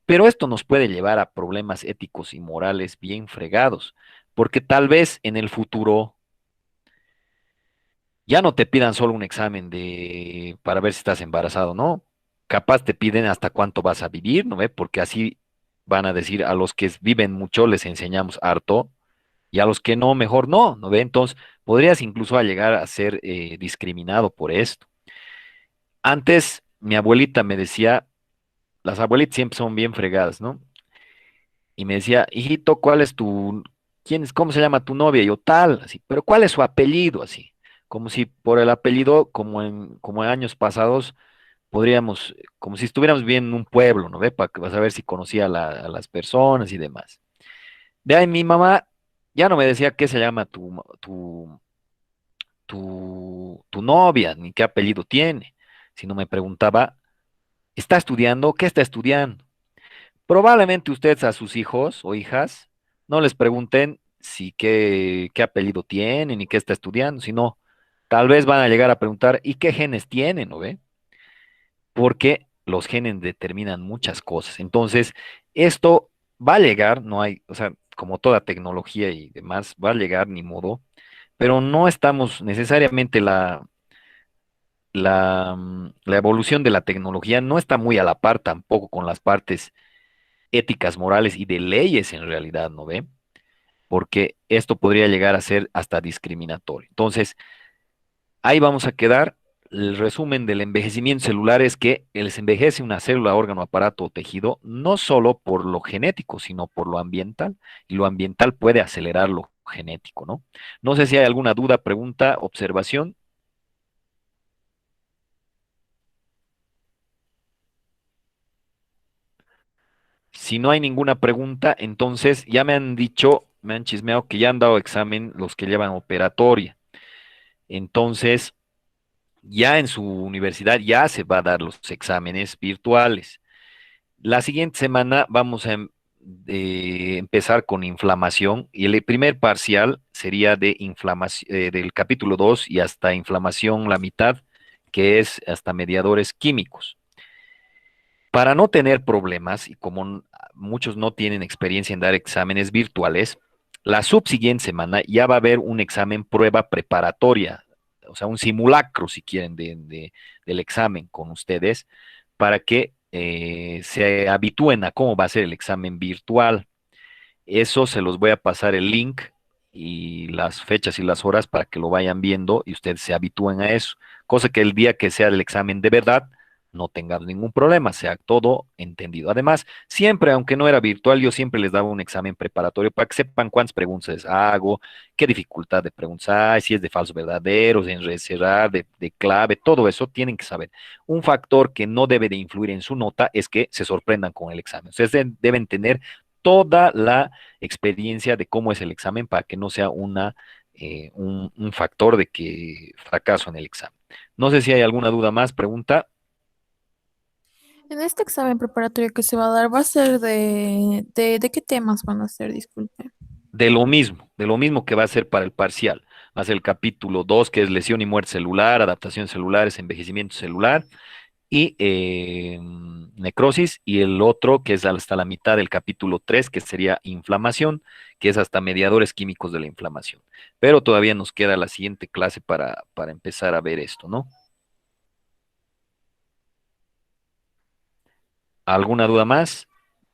Pero esto nos puede llevar a problemas éticos y morales bien fregados, porque tal vez en el futuro ya no te pidan solo un examen de para ver si estás embarazado, ¿no? Capaz te piden hasta cuánto vas a vivir, ¿no ve? Porque así van a decir a los que viven mucho les enseñamos harto y a los que no, mejor no, ¿no ve? Entonces, podrías incluso a llegar a ser discriminado por esto. Antes, mi abuelita me decía, las abuelitas siempre son bien fregadas, ¿no? Y me decía, hijito, cómo se llama tu novia? Y yo, tal, así, pero ¿cuál es su apellido? Así, como si por el apellido, como en años pasados, podríamos, como si estuviéramos bien en un pueblo, ¿no ve? Para que vas a ver si conocía a las personas y demás. De ahí mi mamá ya no me decía qué se llama tu novia, ni qué apellido tiene, sino me preguntaba, ¿está estudiando? ¿Qué está estudiando? Probablemente ustedes a sus hijos o hijas no les pregunten si qué apellido tienen y qué está estudiando, sino tal vez van a llegar a preguntar, ¿y qué genes tienen, no ve? Porque los genes determinan muchas cosas. Entonces, esto va a llegar, no hay, o sea, como toda tecnología y demás, va a llegar, ni modo, pero no estamos necesariamente la evolución de la tecnología no está muy a la par tampoco con las partes éticas, morales y de leyes en realidad, ¿no ve? Porque esto podría llegar a ser hasta discriminatorio. Entonces, ahí vamos a quedar. El resumen del envejecimiento celular es que se envejece una célula, órgano, aparato o tejido, no solo por lo genético, sino por lo ambiental, y lo ambiental puede acelerar lo genético, ¿no? No sé si hay alguna duda, pregunta, observación. Si no hay ninguna pregunta, entonces ya me han dicho, me han chismeado que ya han dado examen los que llevan operatoria. Entonces, ya en su universidad ya se va a dar los exámenes virtuales. La siguiente semana vamos a empezar con inflamación y el primer parcial sería de inflamación, del capítulo 2 y hasta inflamación la mitad, que es hasta mediadores químicos. Para no tener problemas y como muchos no tienen experiencia en dar exámenes virtuales, la subsiguiente semana ya va a haber un examen prueba preparatoria, o sea, un simulacro, si quieren, del examen con ustedes, para que se habitúen a cómo va a ser el examen virtual. Eso se los voy a pasar el link y las fechas y las horas para que lo vayan viendo y ustedes se habitúen a eso. Cosa que el día que sea el examen de verdad no tengan ningún problema, sea todo entendido. Además, siempre, aunque no era virtual, yo siempre les daba un examen preparatorio para que sepan cuántas preguntas hago, qué dificultad de preguntas hay, si es de falso verdadero, de encerrar, de clave, todo eso tienen que saber. Un factor que no debe de influir en su nota es que se sorprendan con el examen. Ustedes deben tener toda la experiencia de cómo es el examen para que no sea un factor de que fracaso en el examen. No sé si hay alguna duda más, pregunta. En este examen preparatorio que se va a dar, ¿va a ser de qué temas van a ser? Disculpe. De lo mismo que va a ser para el parcial. Va a ser el capítulo 2 que es lesión y muerte celular, adaptación celulares, envejecimiento celular y necrosis, y el otro que es hasta la mitad del capítulo 3 que sería inflamación, que es hasta mediadores químicos de la inflamación. Pero todavía nos queda la siguiente clase para empezar a ver esto, ¿no? ¿Alguna duda más?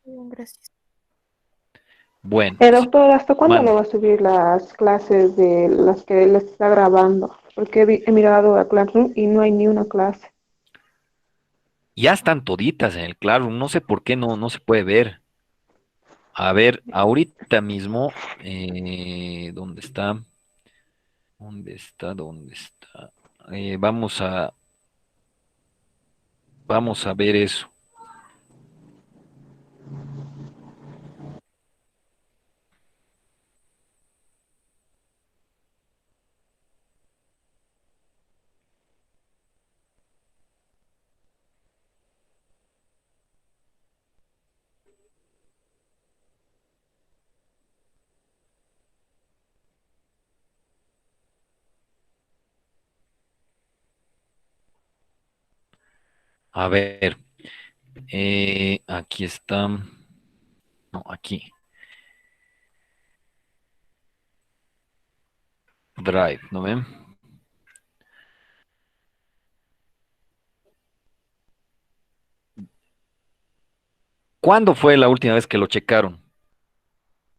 Bien, gracias. Bueno, Doctor, ¿hasta cuándo le mande. va a subir las clases de las que él está grabando? Porque he mirado a Classroom y no hay ni una clase. Ya están toditas en el Classroom, no sé por qué no se puede ver. A ver, ahorita mismo, ¿dónde está? ¿Dónde está? ¿Dónde está? Vamos a ver eso. A ver, aquí está. No, aquí. Drive, ¿no ven? ¿Cuándo fue la última vez que lo checaron?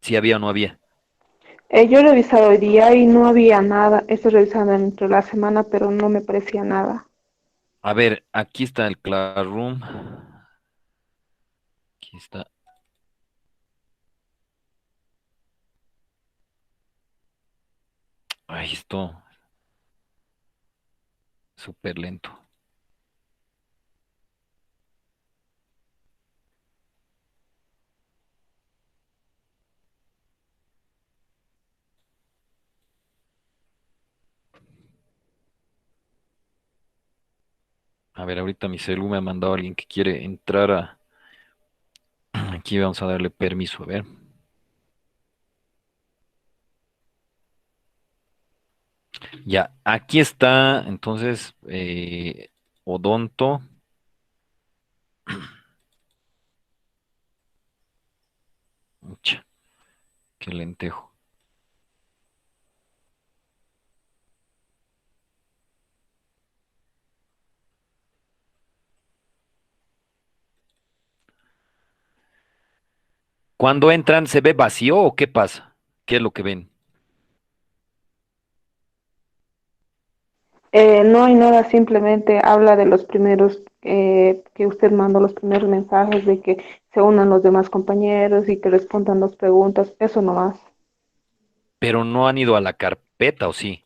Si había o no había. Yo he revisado hoy día y no había nada. Estoy revisando dentro de la semana, pero no me parecía nada. A ver, aquí está el Classroom. Aquí está. Ahí esto. Súper lento. A ver, ahorita mi celu me ha mandado a alguien que quiere entrar a... Aquí vamos a darle permiso, a ver. Ya, aquí está, entonces, Odonto. Ucha, qué lentejo. Cuando entran, ¿se ve vacío o qué pasa? ¿Qué es lo que ven? No hay nada, simplemente habla de los primeros que usted mandó, los primeros mensajes de que se unan los demás compañeros y que respondan dos preguntas, eso nomás. Pero no han ido a la carpeta, ¿o sí?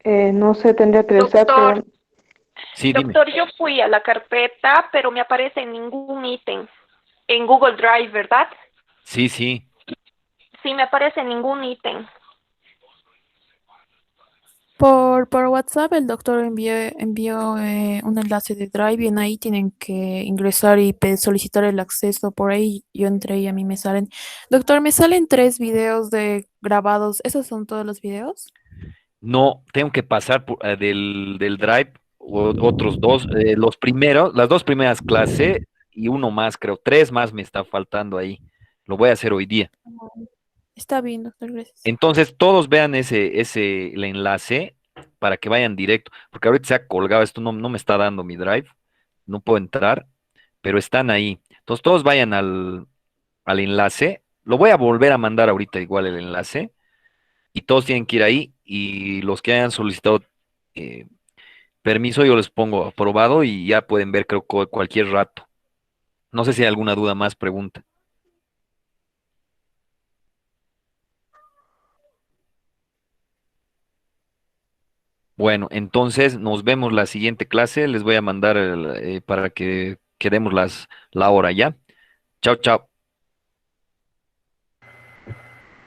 No sé, tendría que revisar, Doctor, pero Sí, dime. doctor, yo fui a la carpeta, pero me aparece ningún ítem en Google Drive, ¿verdad? Sí, sí. Sí, me aparece ningún ítem. Por WhatsApp el doctor envió un enlace de Drive y en ahí tienen que ingresar y solicitar el acceso. Por ahí yo entré y a mí me salen. Doctor, me salen 3 videos de grabados. ¿Esos son todos los videos? No, tengo que pasar del Drive otros dos, los primeros, las dos primeras clases y uno más, creo, tres más me está faltando ahí. Lo voy a hacer hoy día. Está bien, doctor, gracias. Entonces, todos vean el enlace para que vayan directo, porque ahorita se ha colgado, esto no me está dando mi Drive, no puedo entrar, pero están ahí. Entonces, todos vayan al enlace. Lo voy a volver a mandar ahorita igual el enlace y todos tienen que ir ahí y los que hayan solicitado eh, permiso, yo les pongo aprobado y ya pueden ver, creo, cualquier rato. No sé si hay alguna duda más, pregunta. Bueno, entonces nos vemos la siguiente clase. Les voy a mandar para que quedemos la hora, ¿ya? Chao, chao.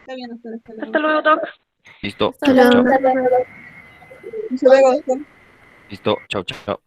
Está bien, doctor, hasta luego. Hasta luego, Doc. Listo. Hasta Chao, luego. chao. Hasta luego. Listo. Chao, chao.